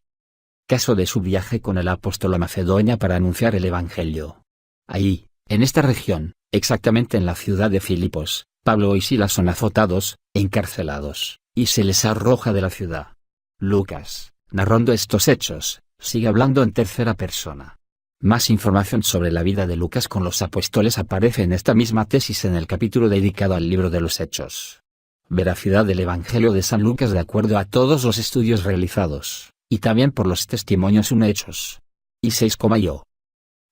caso de su viaje con el apóstol a Macedonia para anunciar el Evangelio. Ahí, en esta región, exactamente en la ciudad de Filipos, Pablo y Silas son azotados, encarcelados, y se les arroja de la ciudad. Lucas, narrando estos hechos, sigue hablando en tercera persona. Más información sobre la vida de Lucas con los apóstoles aparece en esta misma tesis en el capítulo dedicado al libro de los Hechos. Veracidad del Evangelio de San Lucas de acuerdo a todos los estudios realizados, y también por los testimonios hechos. Y 6.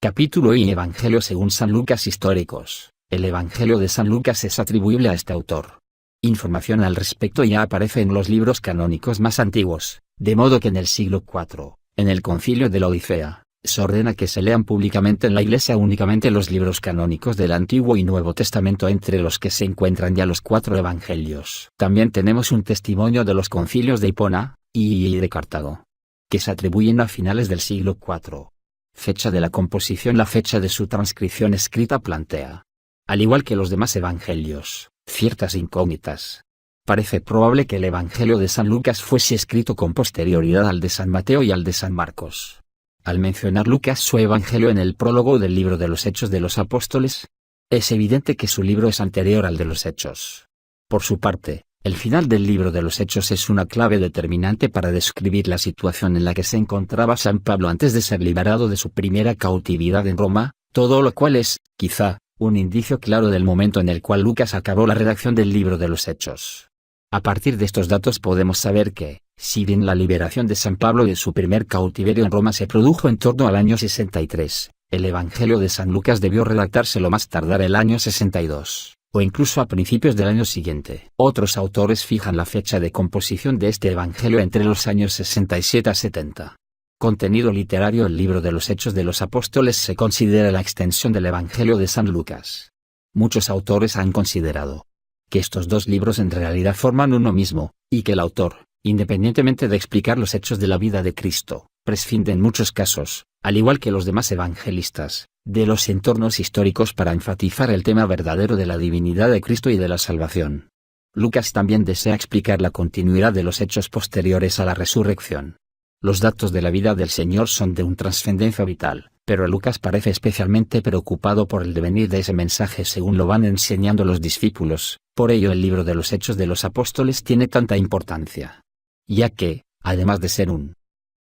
Capítulo y Evangelio según San Lucas históricos. El Evangelio de San Lucas es atribuible a este autor. Información al respecto ya aparece en los libros canónicos más antiguos, de modo que en el siglo IV, en el Concilio de la Odisea, se ordena que se lean públicamente en la Iglesia únicamente los libros canónicos del Antiguo y Nuevo Testamento, entre los que se encuentran ya los 4 Evangelios. También tenemos un testimonio de los concilios de Hipona y de Cartago, que se atribuyen a finales del siglo IV. Fecha de la composición. La fecha de su transcripción escrita plantea, al igual que los demás evangelios, ciertas incógnitas. Parece probable que el Evangelio de San Lucas fuese escrito con posterioridad al de San Mateo y al de San Marcos. Al mencionar Lucas su Evangelio en el prólogo del libro de los Hechos de los Apóstoles, es evidente que su libro es anterior al de los Hechos. Por su parte, el final del libro de los Hechos es una clave determinante para describir la situación en la que se encontraba San Pablo antes de ser liberado de su primera cautividad en Roma, todo lo cual es, quizá, un indicio claro del momento en el cual Lucas acabó la redacción del libro de los Hechos. A partir de estos datos podemos saber que, si bien la liberación de San Pablo de su primer cautiverio en Roma se produjo en torno al año 63, el Evangelio de San Lucas debió redactarse lo más tardar el año 62. O incluso a principios del año siguiente. Otros autores fijan la fecha de composición de este Evangelio entre los años 67 a 70. Contenido literario. El libro de los Hechos de los Apóstoles se considera la extensión del Evangelio de San Lucas. Muchos autores han considerado que estos dos libros en realidad forman uno mismo, y que el autor, independientemente de explicar los hechos de la vida de Cristo, prescinde en muchos casos, al igual que los demás evangelistas, de los entornos históricos para enfatizar el tema verdadero de la divinidad de Cristo y de la salvación. Lucas también desea explicar la continuidad de los hechos posteriores a la resurrección. Los datos de la vida del Señor son de una trascendencia vital, pero Lucas parece especialmente preocupado por el devenir de ese mensaje según lo van enseñando los discípulos. Por ello el libro de los Hechos de los Apóstoles tiene tanta importancia, ya que, además de ser un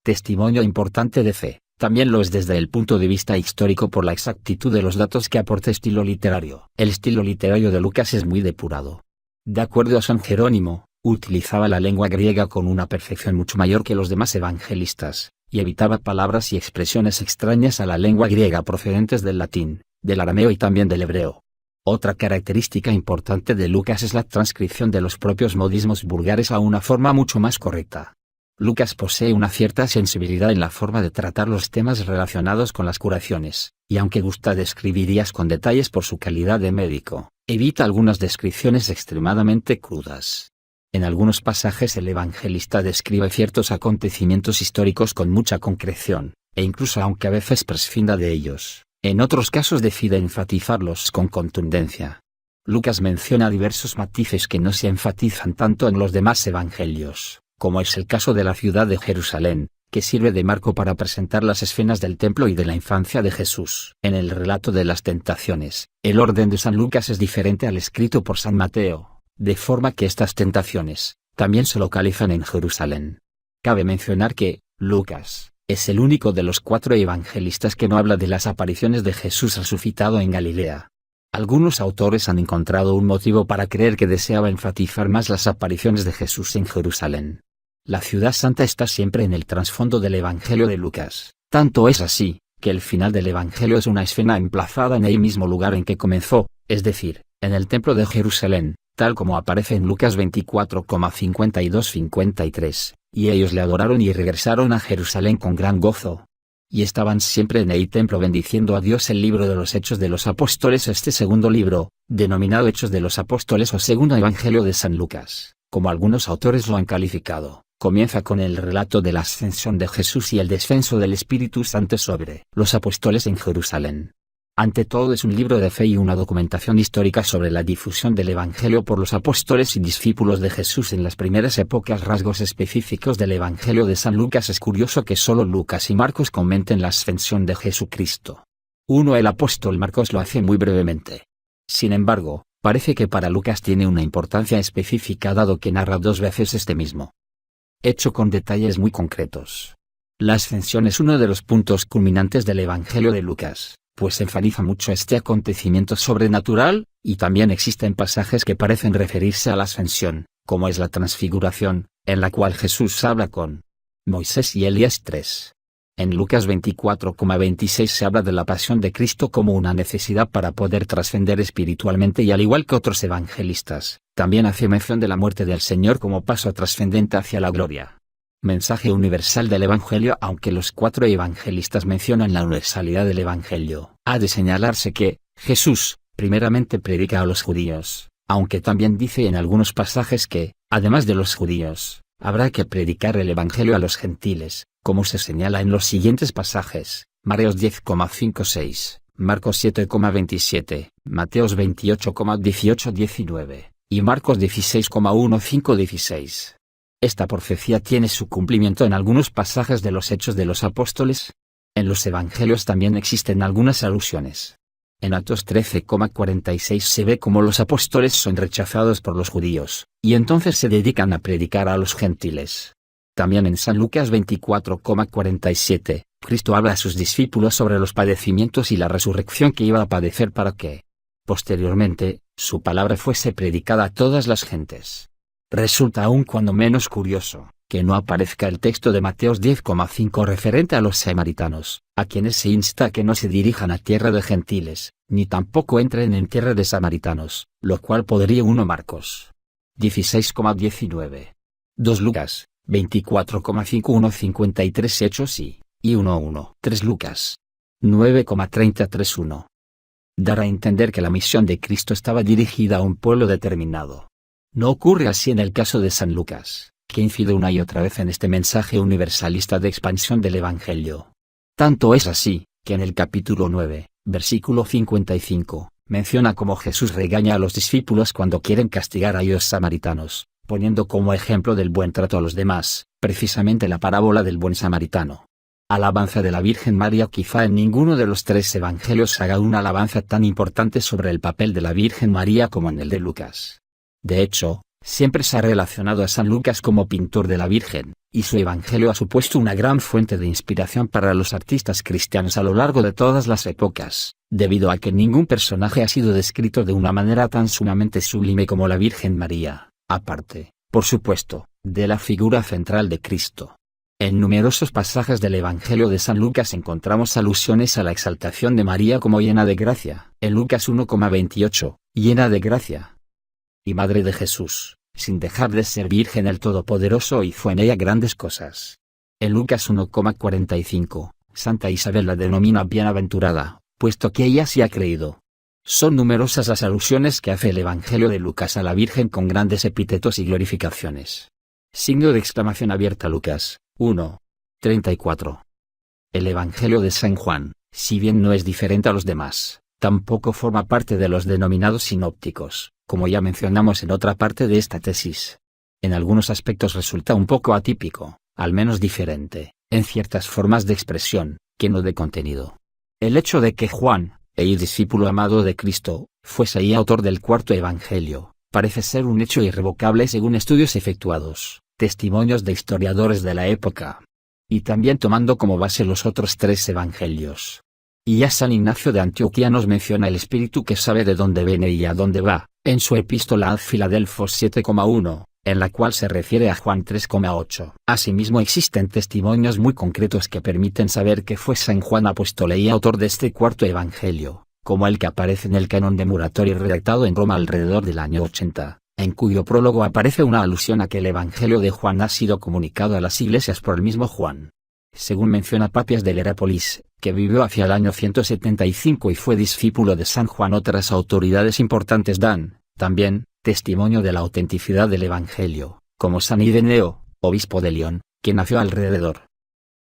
testimonio importante de fe, también lo es desde el punto de vista histórico por la exactitud de los datos que aporta. Estilo literario. El estilo literario de Lucas es muy depurado. De acuerdo a San Jerónimo, utilizaba la lengua griega con una perfección mucho mayor que los demás evangelistas, y evitaba palabras y expresiones extrañas a la lengua griega procedentes del latín, del arameo y también del hebreo. Otra característica importante de Lucas es la transcripción de los propios modismos vulgares a una forma mucho más correcta. Lucas posee una cierta sensibilidad en la forma de tratar los temas relacionados con las curaciones, y aunque gusta de escribirías con detalles por su calidad de médico, evita algunas descripciones extremadamente crudas. En algunos pasajes el evangelista describe ciertos acontecimientos históricos con mucha concreción, e incluso aunque a veces prescinda de ellos, en otros casos decide enfatizarlos con contundencia. Lucas menciona diversos matices que no se enfatizan tanto en los demás evangelios, como es el caso de la ciudad de Jerusalén, que sirve de marco para presentar las escenas del templo y de la infancia de Jesús. En el relato de las tentaciones, el orden de San Lucas es diferente al escrito por San Mateo, de forma que estas tentaciones también se localizan en Jerusalén. Cabe mencionar que Lucas es el único de los 4 evangelistas que no habla de las apariciones de Jesús resucitado en Galilea. Algunos autores han encontrado un motivo para creer que deseaba enfatizar más las apariciones de Jesús en Jerusalén. La ciudad santa está siempre en el trasfondo del Evangelio de Lucas, tanto es así, que el final del Evangelio es una escena emplazada en el mismo lugar en que comenzó, es decir, en el templo de Jerusalén, tal como aparece en Lucas 24,52-53, Y ellos le adoraron y regresaron a Jerusalén con gran gozo. Y estaban siempre en el templo bendiciendo a Dios. El libro de los Hechos de los Apóstoles. Este segundo libro, denominado Hechos de los Apóstoles o Segundo Evangelio de San Lucas, como algunos autores lo han calificado, comienza con el relato de la ascensión de Jesús y el descenso del Espíritu Santo sobre los apóstoles en Jerusalén. Ante todo es un libro de fe y una documentación histórica sobre la difusión del Evangelio por los apóstoles y discípulos de Jesús en las primeras épocas. Rasgos específicos del Evangelio de San Lucas. Es curioso que solo Lucas y Marcos comenten la ascensión de Jesucristo. 1. El apóstol Marcos lo hace muy brevemente. Sin embargo, parece que para Lucas tiene una importancia específica dado que narra 2 veces este mismo hecho con detalles muy concretos. La ascensión es uno de los puntos culminantes del Evangelio de Lucas, pues enfatiza mucho este acontecimiento sobrenatural, y también existen pasajes que parecen referirse a la ascensión, como es la transfiguración, en la cual Jesús habla con Moisés y Elías 3. En Lucas 24,26 se habla de la pasión de Cristo como una necesidad para poder trascender espiritualmente y al igual que otros evangelistas, también hace mención de la muerte del Señor como paso trascendente hacia la gloria. Mensaje universal del Evangelio. Aunque los 4 evangelistas mencionan la universalidad del Evangelio, ha de señalarse que Jesús, primeramente predica a los judíos, aunque también dice en algunos pasajes que, además de los judíos, habrá que predicar el Evangelio a los gentiles, como se señala en los siguientes pasajes: Marcos 10,56, Marcos 7,27, Mateos 28,18-19, y Marcos 16,15-16. Esta profecía tiene su cumplimiento en algunos pasajes de los Hechos de los Apóstoles. En los Evangelios también existen algunas alusiones. En Actos 13,46 se ve cómo los apóstoles son rechazados por los judíos, y entonces se dedican a predicar a los gentiles. También en San Lucas 24,47, Cristo habla a sus discípulos sobre los padecimientos y la resurrección que iba a padecer para que, posteriormente, su palabra fuese predicada a todas las gentes. Resulta aún cuando menos curioso que no aparezca el texto de Mateos 10,5 referente a los samaritanos, a quienes se insta a que no se dirijan a tierra de gentiles, ni tampoco entren en tierra de samaritanos, lo cual podría 1 Marcos 16,19. 2 Lucas 24,51-53 Hechos y 1:1. 3 Lucas 9,30-3:1. Dar a entender que la misión de Cristo estaba dirigida a un pueblo determinado. No ocurre así en el caso de San Lucas, que incide una y otra vez en este mensaje universalista de expansión del Evangelio. Tanto es así, que en el capítulo 9, versículo 55, menciona cómo Jesús regaña a los discípulos cuando quieren castigar a los samaritanos, poniendo como ejemplo del buen trato a los demás, precisamente la parábola del buen samaritano. Alabanza de la Virgen María. Quizá en ninguno de los 3 evangelios haga una alabanza tan importante sobre el papel de la Virgen María como en el de Lucas. De hecho, siempre se ha relacionado a San Lucas como pintor de la Virgen, y su evangelio ha supuesto una gran fuente de inspiración para los artistas cristianos a lo largo de todas las épocas, debido a que ningún personaje ha sido descrito de una manera tan sumamente sublime como la Virgen María, aparte, por supuesto, de la figura central de Cristo. En numerosos pasajes del Evangelio de San Lucas encontramos alusiones a la exaltación de María como llena de gracia, en Lucas 1,28, llena de gracia y Madre de Jesús, sin dejar de ser Virgen. El Todopoderoso hizo en ella grandes cosas. En Lucas 1,45, Santa Isabel la denomina bienaventurada, puesto que ella sí ha creído. Son numerosas las alusiones que hace el Evangelio de Lucas a la Virgen con grandes epítetos y glorificaciones. Signo de exclamación abierta. Lucas 1:34. El Evangelio de San Juan, si bien no es diferente a los demás, tampoco forma parte de los denominados sinópticos, como ya mencionamos en otra parte de esta tesis. En algunos aspectos resulta un poco atípico, al menos diferente, en ciertas formas de expresión, que no de contenido. El hecho de que Juan, el discípulo amado de Cristo, fuese y autor del 4 Evangelio, parece ser un hecho irrevocable según estudios efectuados, testimonios de historiadores de la época, y también tomando como base los otros 3 Evangelios. Y ya San Ignacio de Antioquía nos menciona el Espíritu que sabe de dónde viene y a dónde va, en su epístola a Filadelfos 7,1, en la cual se refiere a Juan 3,8. Asimismo existen testimonios muy concretos que permiten saber que fue San Juan apóstol y autor de este 4 Evangelio, como el que aparece en el canon de Muratori redactado en Roma alrededor del año 80, en cuyo prólogo aparece una alusión a que el Evangelio de Juan ha sido comunicado a las iglesias por el mismo Juan. Según menciona Papias de Herápolis, que vivió hacia el año 175 y fue discípulo de San Juan, otras autoridades importantes dan, también, testimonio de la autenticidad del Evangelio, como San Ireneo, obispo de León, que nació alrededor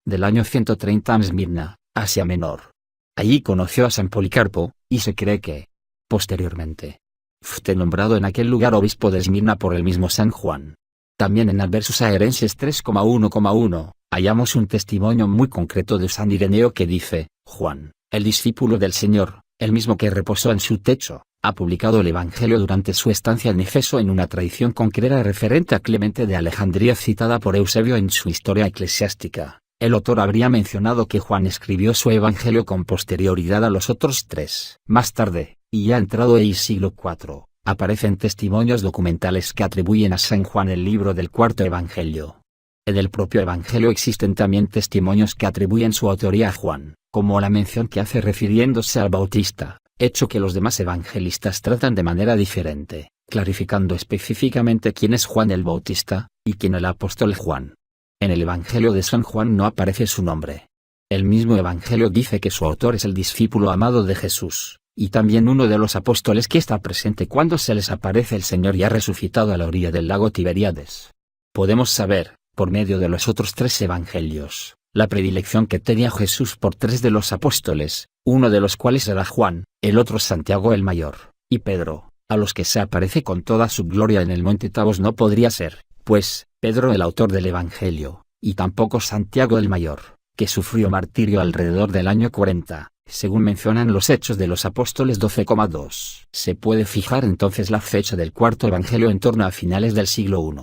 del año 130 en Esmirna, Asia Menor. Allí conoció a San Policarpo, y se cree que, posteriormente, fue nombrado en aquel lugar obispo de Esmirna por el mismo San Juan. También en Adversus Aerenses 3,1,1, hallamos un testimonio muy concreto de San Ireneo que dice: Juan, el discípulo del Señor, el mismo que reposó en su techo, ha publicado el Evangelio durante su estancia en Efeso en una tradición concreta referente a Clemente de Alejandría citada por Eusebio en su Historia Eclesiástica. El autor habría mencionado que Juan escribió su Evangelio con posterioridad a los otros tres. Más tarde, y ya entrado el siglo IV, aparecen testimonios documentales que atribuyen a San Juan el libro del cuarto Evangelio. En el propio Evangelio existen también testimonios que atribuyen su autoría a Juan, como la mención que hace refiriéndose al Bautista, hecho que los demás evangelistas tratan de manera diferente, clarificando específicamente quién es Juan el Bautista, y quién el apóstol Juan. En el Evangelio de San Juan no aparece su nombre. El mismo Evangelio dice que su autor es el discípulo amado de Jesús, y también uno de los apóstoles que está presente cuando se les aparece el Señor ya resucitado a la orilla del lago Tiberíades. Podemos saber, por medio de los otros tres evangelios, la predilección que tenía Jesús por tres de los apóstoles, uno de los cuales era Juan, el otro Santiago el mayor, y Pedro, a los que se aparece con toda su gloria en el monte Tabos no podría ser, pues, Pedro el autor del Evangelio, y tampoco Santiago el mayor, que sufrió martirio alrededor del año 40, según mencionan los Hechos de los Apóstoles 12,2. Se puede fijar entonces la fecha del cuarto Evangelio en torno a finales del siglo I.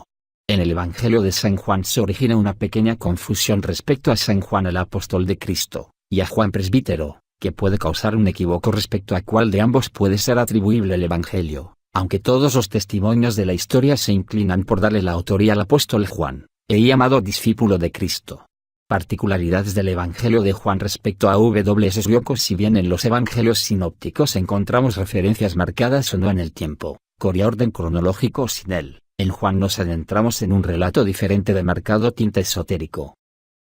En el Evangelio de San Juan se origina una pequeña confusión respecto a San Juan el apóstol de Cristo, y a Juan presbítero, que puede causar un equívoco respecto a cuál de ambos puede ser atribuible el Evangelio, aunque todos los testimonios de la historia se inclinan por darle la autoría al apóstol Juan, el llamado discípulo de Cristo. Particularidades del Evangelio de Juan respecto a W.S. Riocos. Si bien en los Evangelios sinópticos encontramos referencias marcadas o no en el tiempo, cuya orden cronológico o sin él, en Juan nos adentramos en un relato diferente de marcado tinte esotérico.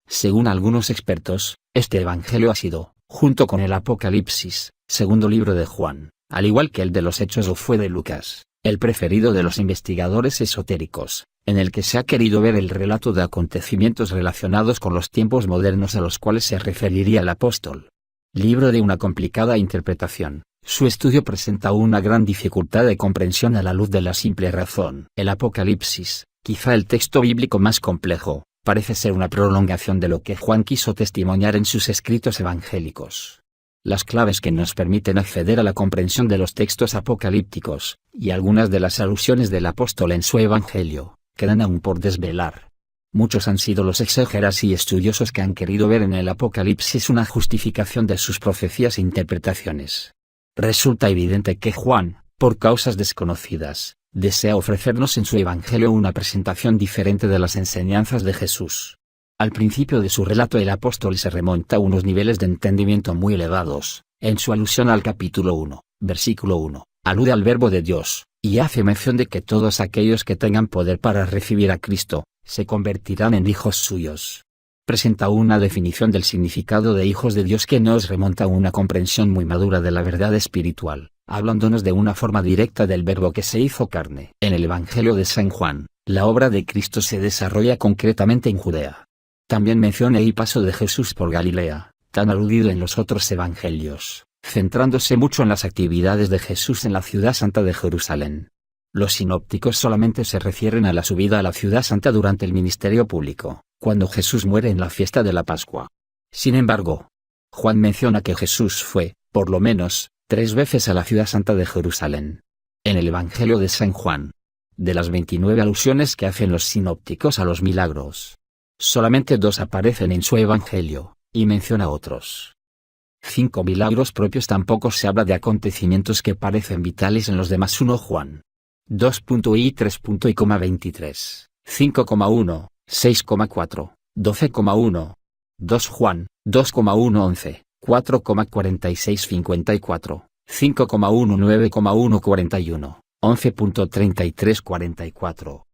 Según algunos expertos, este Evangelio ha sido, junto con el Apocalipsis, segundo libro de Juan, al igual que el de los Hechos o fue de Lucas, el preferido de los investigadores esotéricos, en el que se ha querido ver el relato de acontecimientos relacionados con los tiempos modernos a los cuales se referiría el apóstol. Libro de una complicada interpretación, su estudio presenta una gran dificultad de comprensión a la luz de la simple razón. El Apocalipsis, quizá el texto bíblico más complejo, parece ser una prolongación de lo que Juan quiso testimoniar en sus escritos evangélicos. Las claves que nos permiten acceder a la comprensión de los textos apocalípticos, y algunas de las alusiones del apóstol en su evangelio, quedan aún por desvelar. Muchos han sido los exégetas y estudiosos que han querido ver en el Apocalipsis una justificación de sus profecías e interpretaciones. Resulta evidente que Juan, por causas desconocidas, desea ofrecernos en su evangelio una presentación diferente de las enseñanzas de Jesús. Al principio de su relato el apóstol se remonta a unos niveles de entendimiento muy elevados. En su alusión al capítulo 1, versículo 1, alude al Verbo de Dios, y hace mención de que todos aquellos que tengan poder para recibir a Cristo, se convertirán en hijos suyos. Presenta una definición del significado de hijos de Dios que nos remonta a una comprensión muy madura de la verdad espiritual, hablándonos de una forma directa del Verbo que se hizo carne. En el Evangelio de San Juan, la obra de Cristo se desarrolla concretamente en Judea. También menciona el paso de Jesús por Galilea, tan aludido en los otros evangelios, centrándose mucho en las actividades de Jesús en la ciudad santa de Jerusalén. Los sinópticos solamente se refieren a la subida a la ciudad santa durante el ministerio público, cuando Jesús muere en la fiesta de la Pascua. Sin embargo, Juan menciona que Jesús fue, por lo menos, 3 veces a la ciudad santa de Jerusalén. En el Evangelio de San Juan, de las 29 alusiones que hacen los sinópticos a los milagros, solamente 2 aparecen en su Evangelio, y menciona otros 5 milagros propios. Tampoco se habla de acontecimientos que parecen vitales en los demás. 1 Juan 2.y3.23, 5,1, 6,4, 12,1, 2 Juan 2,111, 4,4654, 5,1 9,141, 11.3344.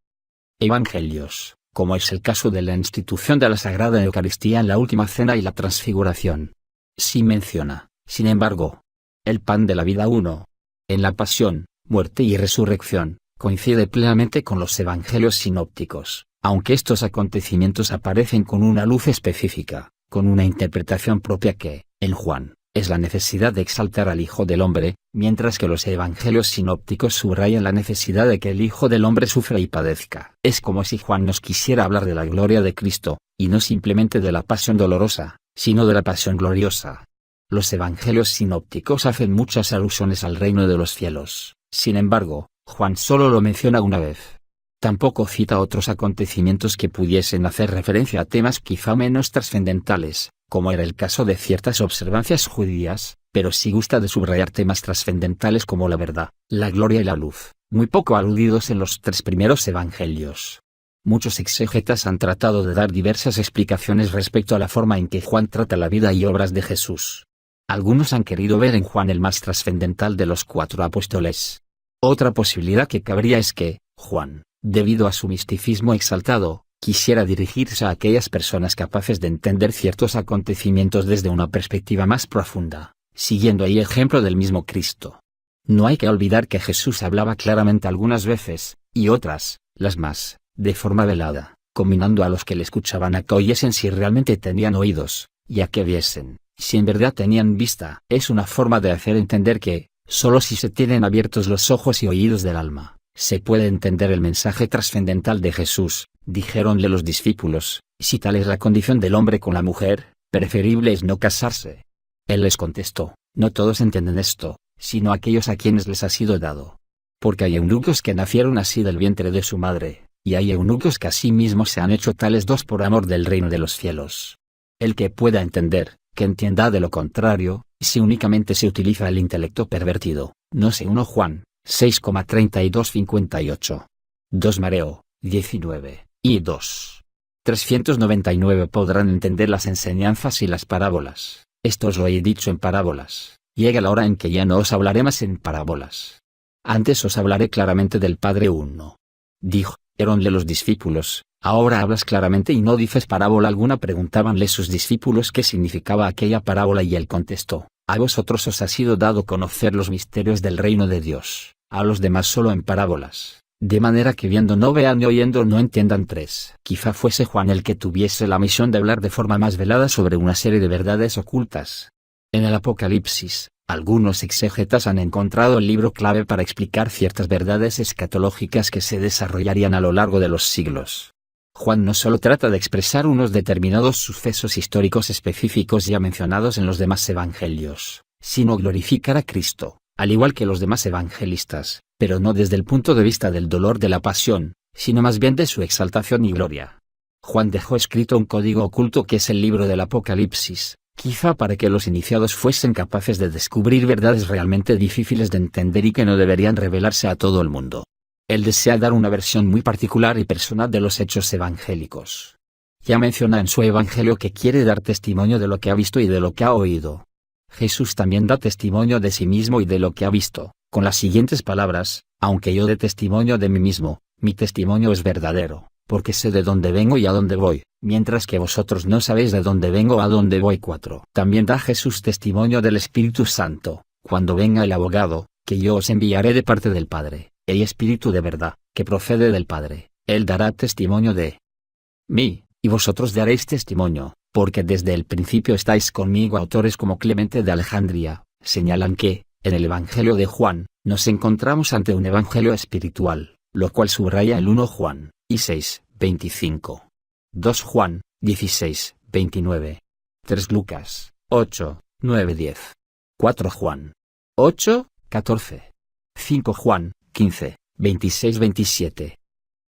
Evangelios, como es el caso de la institución de la Sagrada Eucaristía en la Última Cena y la Transfiguración. Sí menciona, sin embargo, el pan de la vida 1. En la pasión, muerte y resurrección, coincide plenamente con los evangelios sinópticos, aunque estos acontecimientos aparecen con una luz específica, con una interpretación propia que, en Juan, es la necesidad de exaltar al Hijo del Hombre, mientras que los evangelios sinópticos subrayan la necesidad de que el Hijo del Hombre sufra y padezca. Es como si Juan nos quisiera hablar de la gloria de Cristo, y no simplemente de la pasión dolorosa, sino de la pasión gloriosa. Los evangelios sinópticos hacen muchas alusiones al reino de los cielos, sin embargo, Juan solo lo menciona una vez. Tampoco cita otros acontecimientos que pudiesen hacer referencia a temas quizá menos trascendentales, como era el caso de ciertas observancias judías, pero sí gusta de subrayar temas trascendentales como la verdad, la gloria y la luz, muy poco aludidos en los 3 primeros evangelios. Muchos exégetas han tratado de dar diversas explicaciones respecto a la forma en que Juan trata la vida y obras de Jesús. Algunos han querido ver en Juan el más trascendental de los 4 apóstoles. Otra posibilidad que cabría es que, Juan, debido a su misticismo exaltado, quisiera dirigirse a aquellas personas capaces de entender ciertos acontecimientos desde una perspectiva más profunda, siguiendo ahí el ejemplo del mismo Cristo. No hay que olvidar que Jesús hablaba claramente algunas veces, y otras, las más, de forma velada, combinando a los que le escuchaban a que oyesen si realmente tenían oídos, y a que viesen, si en verdad tenían vista. Es una forma de hacer entender que, solo si se tienen abiertos los ojos y oídos del alma, se puede entender el mensaje trascendental de Jesús. Dijéronle los discípulos, si tal es la condición del hombre con la mujer, preferible es no casarse. Él les contestó, no todos entienden esto, sino aquellos a quienes les ha sido dado. Porque hay eunucos que nacieron así del vientre de su madre, y hay eunucos que asimismo se han hecho tales dos por amor del reino de los cielos. El que pueda entender, que entienda. De lo contrario, si únicamente se utiliza el intelecto pervertido, no sé. 1 Juan 6,32-58. 2 Mareo 19, y 2. 399 podrán entender las enseñanzas y las parábolas. Esto os lo he dicho en parábolas. Llega la hora en que ya no os hablaré más en parábolas. Antes os hablaré claramente del Padre uno. Dijeronle los discípulos, ahora hablas claramente y no dices parábola alguna. Preguntábanle sus discípulos qué significaba aquella parábola y él contestó, a vosotros os ha sido dado conocer los misterios del reino de Dios, a los demás solo en parábolas, de manera que viendo no vean y oyendo no entiendan. 3. Quizá fuese Juan el que tuviese la misión de hablar de forma más velada sobre una serie de verdades ocultas. En el Apocalipsis, algunos exégetas han encontrado el libro clave para explicar ciertas verdades escatológicas que se desarrollarían a lo largo de los siglos. Juan no solo trata de expresar unos determinados sucesos históricos específicos ya mencionados en los demás evangelios, sino glorificar a Cristo, al igual que los demás evangelistas, pero no desde el punto de vista del dolor de la pasión, sino más bien de su exaltación y gloria. Juan dejó escrito un código oculto que es el libro del Apocalipsis, quizá para que los iniciados fuesen capaces de descubrir verdades realmente difíciles de entender y que no deberían revelarse a todo el mundo. Él desea dar una versión muy particular y personal de los hechos evangélicos. Ya menciona en su evangelio que quiere dar testimonio de lo que ha visto y de lo que ha oído. Jesús también da testimonio de sí mismo y de lo que ha visto, con las siguientes palabras, aunque yo dé testimonio de mí mismo, mi testimonio es verdadero, porque sé de dónde vengo y a dónde voy, mientras que vosotros no sabéis de dónde vengo o a dónde voy. 4. También da Jesús testimonio del Espíritu Santo, cuando venga el abogado, que yo os enviaré de parte del Padre, el Espíritu de verdad, que procede del Padre, él dará testimonio de mí, y vosotros daréis testimonio, porque desde el principio estáis conmigo. Autores como Clemente de Alejandría, señalan que, en el Evangelio de Juan, nos encontramos ante un evangelio espiritual, lo cual subraya el 1 Juan, y 6, 25. 2 Juan, 16, 29. 3 Lucas, 8, 9, 10. 4 Juan, 8, 14. 5 Juan, 15, 26, 27.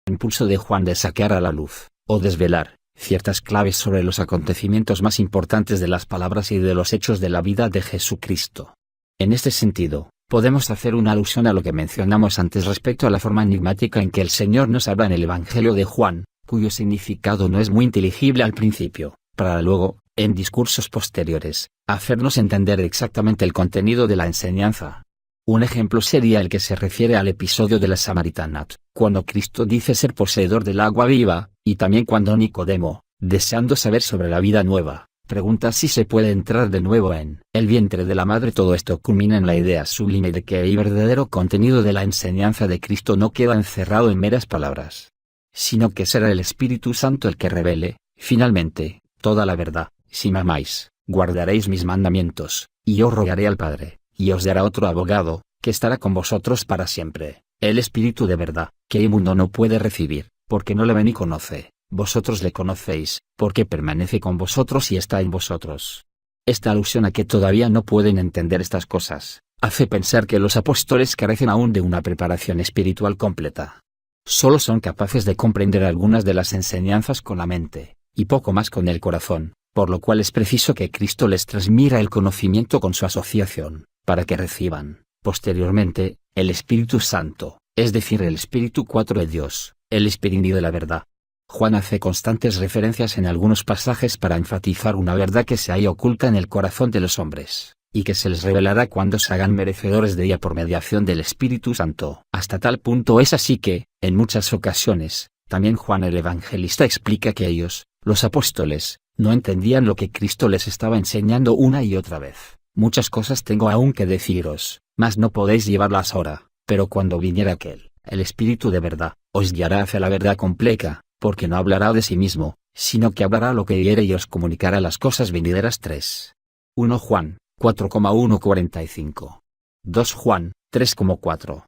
Impulso de Juan de sacar a la luz, o desvelar, ciertas claves sobre los acontecimientos más importantes de las palabras y de los hechos de la vida de Jesucristo. En este sentido, podemos hacer una alusión a lo que mencionamos antes respecto a la forma enigmática en que el Señor nos habla en el Evangelio de Juan, cuyo significado no es muy inteligible al principio, para luego, en discursos posteriores, hacernos entender exactamente el contenido de la enseñanza. Un ejemplo sería el que se refiere al episodio de la Samaritana, cuando Cristo dice ser poseedor del agua viva, y también cuando Nicodemo, deseando saber sobre la vida nueva, pregunta si se puede entrar de nuevo en el vientre de la madre. Todo esto culmina en la idea sublime de que el verdadero contenido de la enseñanza de Cristo no queda encerrado en meras palabras, sino que será el Espíritu Santo el que revele, finalmente, toda la verdad. Si me amáis, guardaréis mis mandamientos, y yo rogaré al Padre, y os dará otro abogado, que estará con vosotros para siempre, el Espíritu de verdad, que el mundo no puede recibir, porque no le ve ni conoce. Vosotros le conocéis, porque permanece con vosotros y está en vosotros. Esta alusión a que todavía no pueden entender estas cosas, hace pensar que los apóstoles carecen aún de una preparación espiritual completa. Solo son capaces de comprender algunas de las enseñanzas con la mente, y poco más con el corazón, por lo cual es preciso que Cristo les transmita el conocimiento con su asociación, para que reciban, posteriormente, el Espíritu Santo, es decir, el Espíritu 4 de Dios, el Espíritu de la verdad. Juan hace constantes referencias en algunos pasajes para enfatizar una verdad que se halla oculta en el corazón de los hombres, y que se les revelará cuando se hagan merecedores de ella por mediación del Espíritu Santo. Hasta tal punto es así que, en muchas ocasiones, también Juan el Evangelista explica que ellos, los apóstoles, no entendían lo que Cristo les estaba enseñando una y otra vez. Muchas cosas tengo aún que deciros, mas no podéis llevarlas ahora, pero cuando viniera aquel, el Espíritu de verdad, os guiará hacia la verdad completa, porque no hablará de sí mismo, sino que hablará lo que oyere y os comunicará las cosas venideras. 3. 1 Juan, 4,1-45. 2 Juan, 3,4.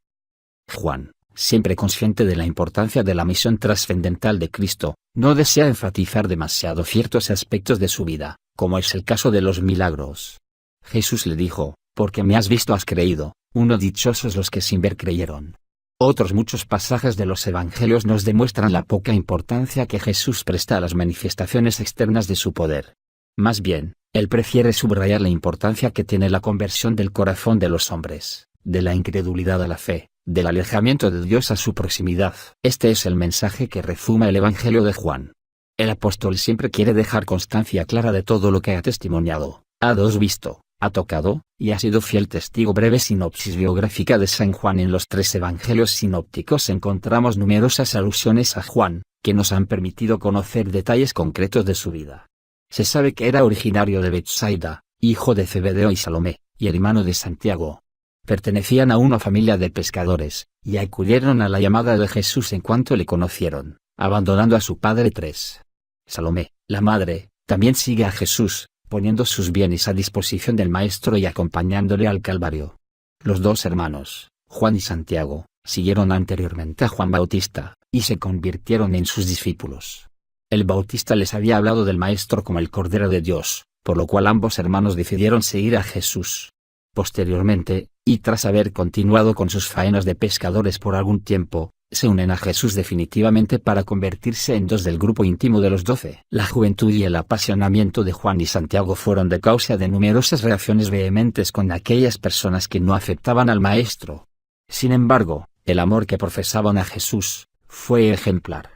Juan, siempre consciente de la importancia de la misión trascendental de Cristo, no desea enfatizar demasiado ciertos aspectos de su vida, como es el caso de los milagros. Jesús le dijo, porque me has visto has creído, dichosos los que sin ver creyeron. Otros muchos pasajes de los evangelios nos demuestran la poca importancia que Jesús presta a las manifestaciones externas de su poder. Más bien, él prefiere subrayar la importancia que tiene la conversión del corazón de los hombres, de la incredulidad a la fe, del alejamiento de Dios a su proximidad. Este es el mensaje que rezuma el Evangelio de Juan. El apóstol siempre quiere dejar constancia clara de todo lo que ha testimoniado, ha visto, ha tocado, y ha sido fiel testigo. Breve sinopsis biográfica de San Juan. En los 3 evangelios sinópticos encontramos numerosas alusiones a Juan, que nos han permitido conocer detalles concretos de su vida. Se sabe que era originario de Betsaida, hijo de Zebedeo y Salomé, y hermano de Santiago. Pertenecían a una familia de pescadores, y acudieron a la llamada de Jesús en cuanto le conocieron, abandonando a su padre. 3. Salomé, la madre, también sigue a Jesús, poniendo sus bienes a disposición del Maestro y acompañándole al Calvario. Los 2 hermanos, Juan y Santiago, siguieron anteriormente a Juan Bautista, y se convirtieron en sus discípulos. El Bautista les había hablado del Maestro como el Cordero de Dios, por lo cual ambos hermanos decidieron seguir a Jesús. Posteriormente, y tras haber continuado con sus faenas de pescadores por algún tiempo, se unen a Jesús definitivamente para convertirse en 2 del grupo íntimo de los 12. La juventud y el apasionamiento de Juan y Santiago fueron de causa de numerosas reacciones vehementes con aquellas personas que no aceptaban al Maestro. Sin embargo, el amor que profesaban a Jesús, fue ejemplar.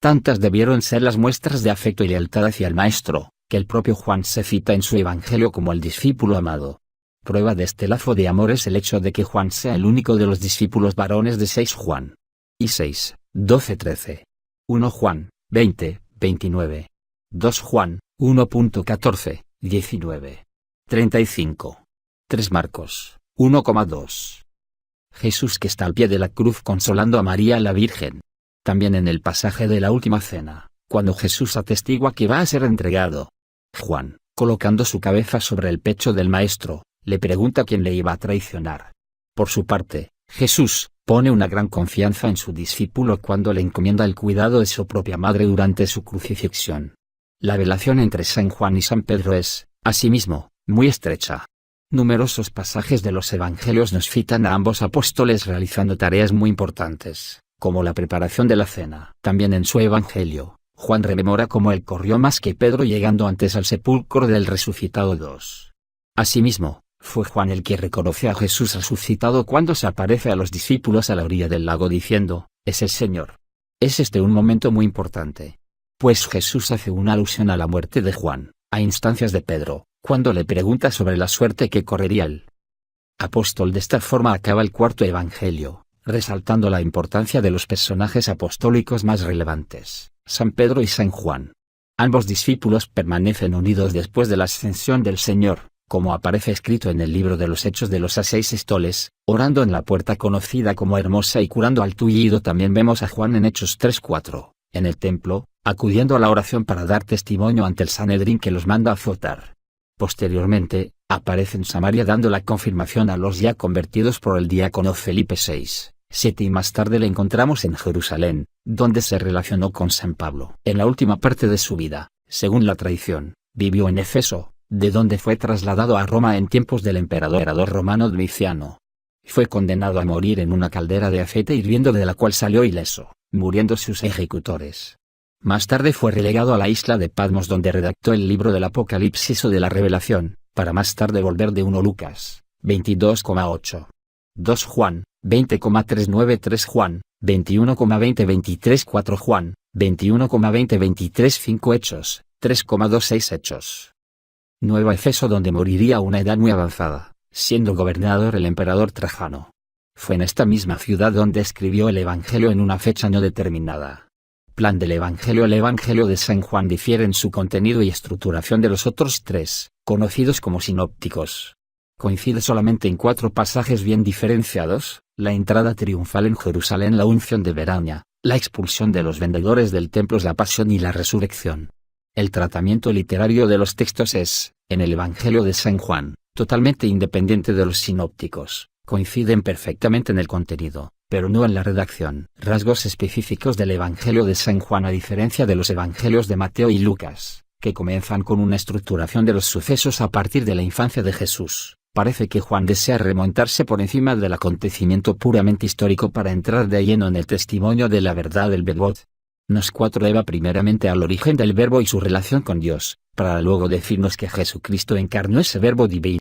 Tantas debieron ser las muestras de afecto y lealtad hacia el Maestro, que el propio Juan se cita en su Evangelio como el discípulo amado. Prueba de este lazo de amor es el hecho de que Juan sea el único de los discípulos varones de 6 Juan. Y 6, 12-13. 1 Juan, 20, 29. 2 Juan, 1.14, 19. 35. 3 Marcos, 1,2. Jesús que está al pie de la cruz consolando a María la Virgen. También en el pasaje de la última cena, cuando Jesús atestigua que va a ser entregado. Juan, colocando su cabeza sobre el pecho del Maestro, le pregunta quién le iba a traicionar. Por su parte, Jesús, pone una gran confianza en su discípulo cuando le encomienda el cuidado de su propia madre durante su crucifixión. La relación entre San Juan y San Pedro es, asimismo, muy estrecha. Numerosos pasajes de los evangelios nos citan a ambos apóstoles realizando tareas muy importantes, como la preparación de la cena. También en su evangelio, Juan rememora cómo él corrió más que Pedro llegando antes al sepulcro del resucitado. 2. Asimismo, fue Juan el que reconoce a Jesús resucitado cuando se aparece a los discípulos a la orilla del lago diciendo, es el Señor. Es este un momento muy importante, pues Jesús hace una alusión a la muerte de Juan, a instancias de Pedro, cuando le pregunta sobre la suerte que correría él. apóstol. De esta forma acaba el cuarto evangelio, resaltando la importancia de los personajes apostólicos más relevantes, San Pedro y San Juan. Ambos discípulos permanecen unidos después de la ascensión del Señor, como aparece escrito en el libro de los Hechos de los 6 Apóstoles, orando en la puerta conocida como Hermosa y curando al tullido. También vemos a Juan en Hechos 3:4, en el templo, acudiendo a la oración para dar testimonio ante el Sanedrín que los manda azotar. Posteriormente, aparece en Samaria dando la confirmación a los ya convertidos por el diácono Felipe 6:7 y más tarde le encontramos en Jerusalén, donde se relacionó con San Pablo. En la última parte de su vida, según la tradición, vivió en Éfeso, de donde fue trasladado a Roma en tiempos del emperador romano Domiciano. Fue condenado a morir en una caldera de aceite hirviendo de la cual salió ileso, muriendo sus ejecutores. Más tarde fue relegado a la isla de Patmos donde redactó el libro del Apocalipsis o de la Revelación, para más tarde volver de 1 Lucas, 22,8. 2 Juan, 20,393 Juan, 21,2023 4 Juan, 21,2023 5 Hechos, 3,26 Hechos. Nueva Efeso donde moriría a una edad muy avanzada, siendo gobernador el emperador Trajano. Fue en esta misma ciudad donde escribió el Evangelio en una fecha no determinada. Plan del Evangelio. El Evangelio de San Juan difiere en su contenido y estructuración de los otros tres, conocidos como sinópticos. Coincide solamente en 4 pasajes bien diferenciados: la entrada triunfal en Jerusalén, la unción de Betania, la expulsión de los vendedores del templo, la pasión y la resurrección. El tratamiento literario de los textos es, en el Evangelio de San Juan, totalmente independiente de los sinópticos, coinciden perfectamente en el contenido, pero no en la redacción. Rasgos específicos del Evangelio de San Juan a diferencia de los Evangelios de Mateo y Lucas, que comienzan con una estructuración de los sucesos a partir de la infancia de Jesús. Parece que Juan desea remontarse por encima del acontecimiento puramente histórico para entrar de lleno en el testimonio de la verdad del Verbo. Nos 4 lleva primeramente al origen del Verbo y su relación con Dios, para luego decirnos que Jesucristo encarnó ese Verbo divino.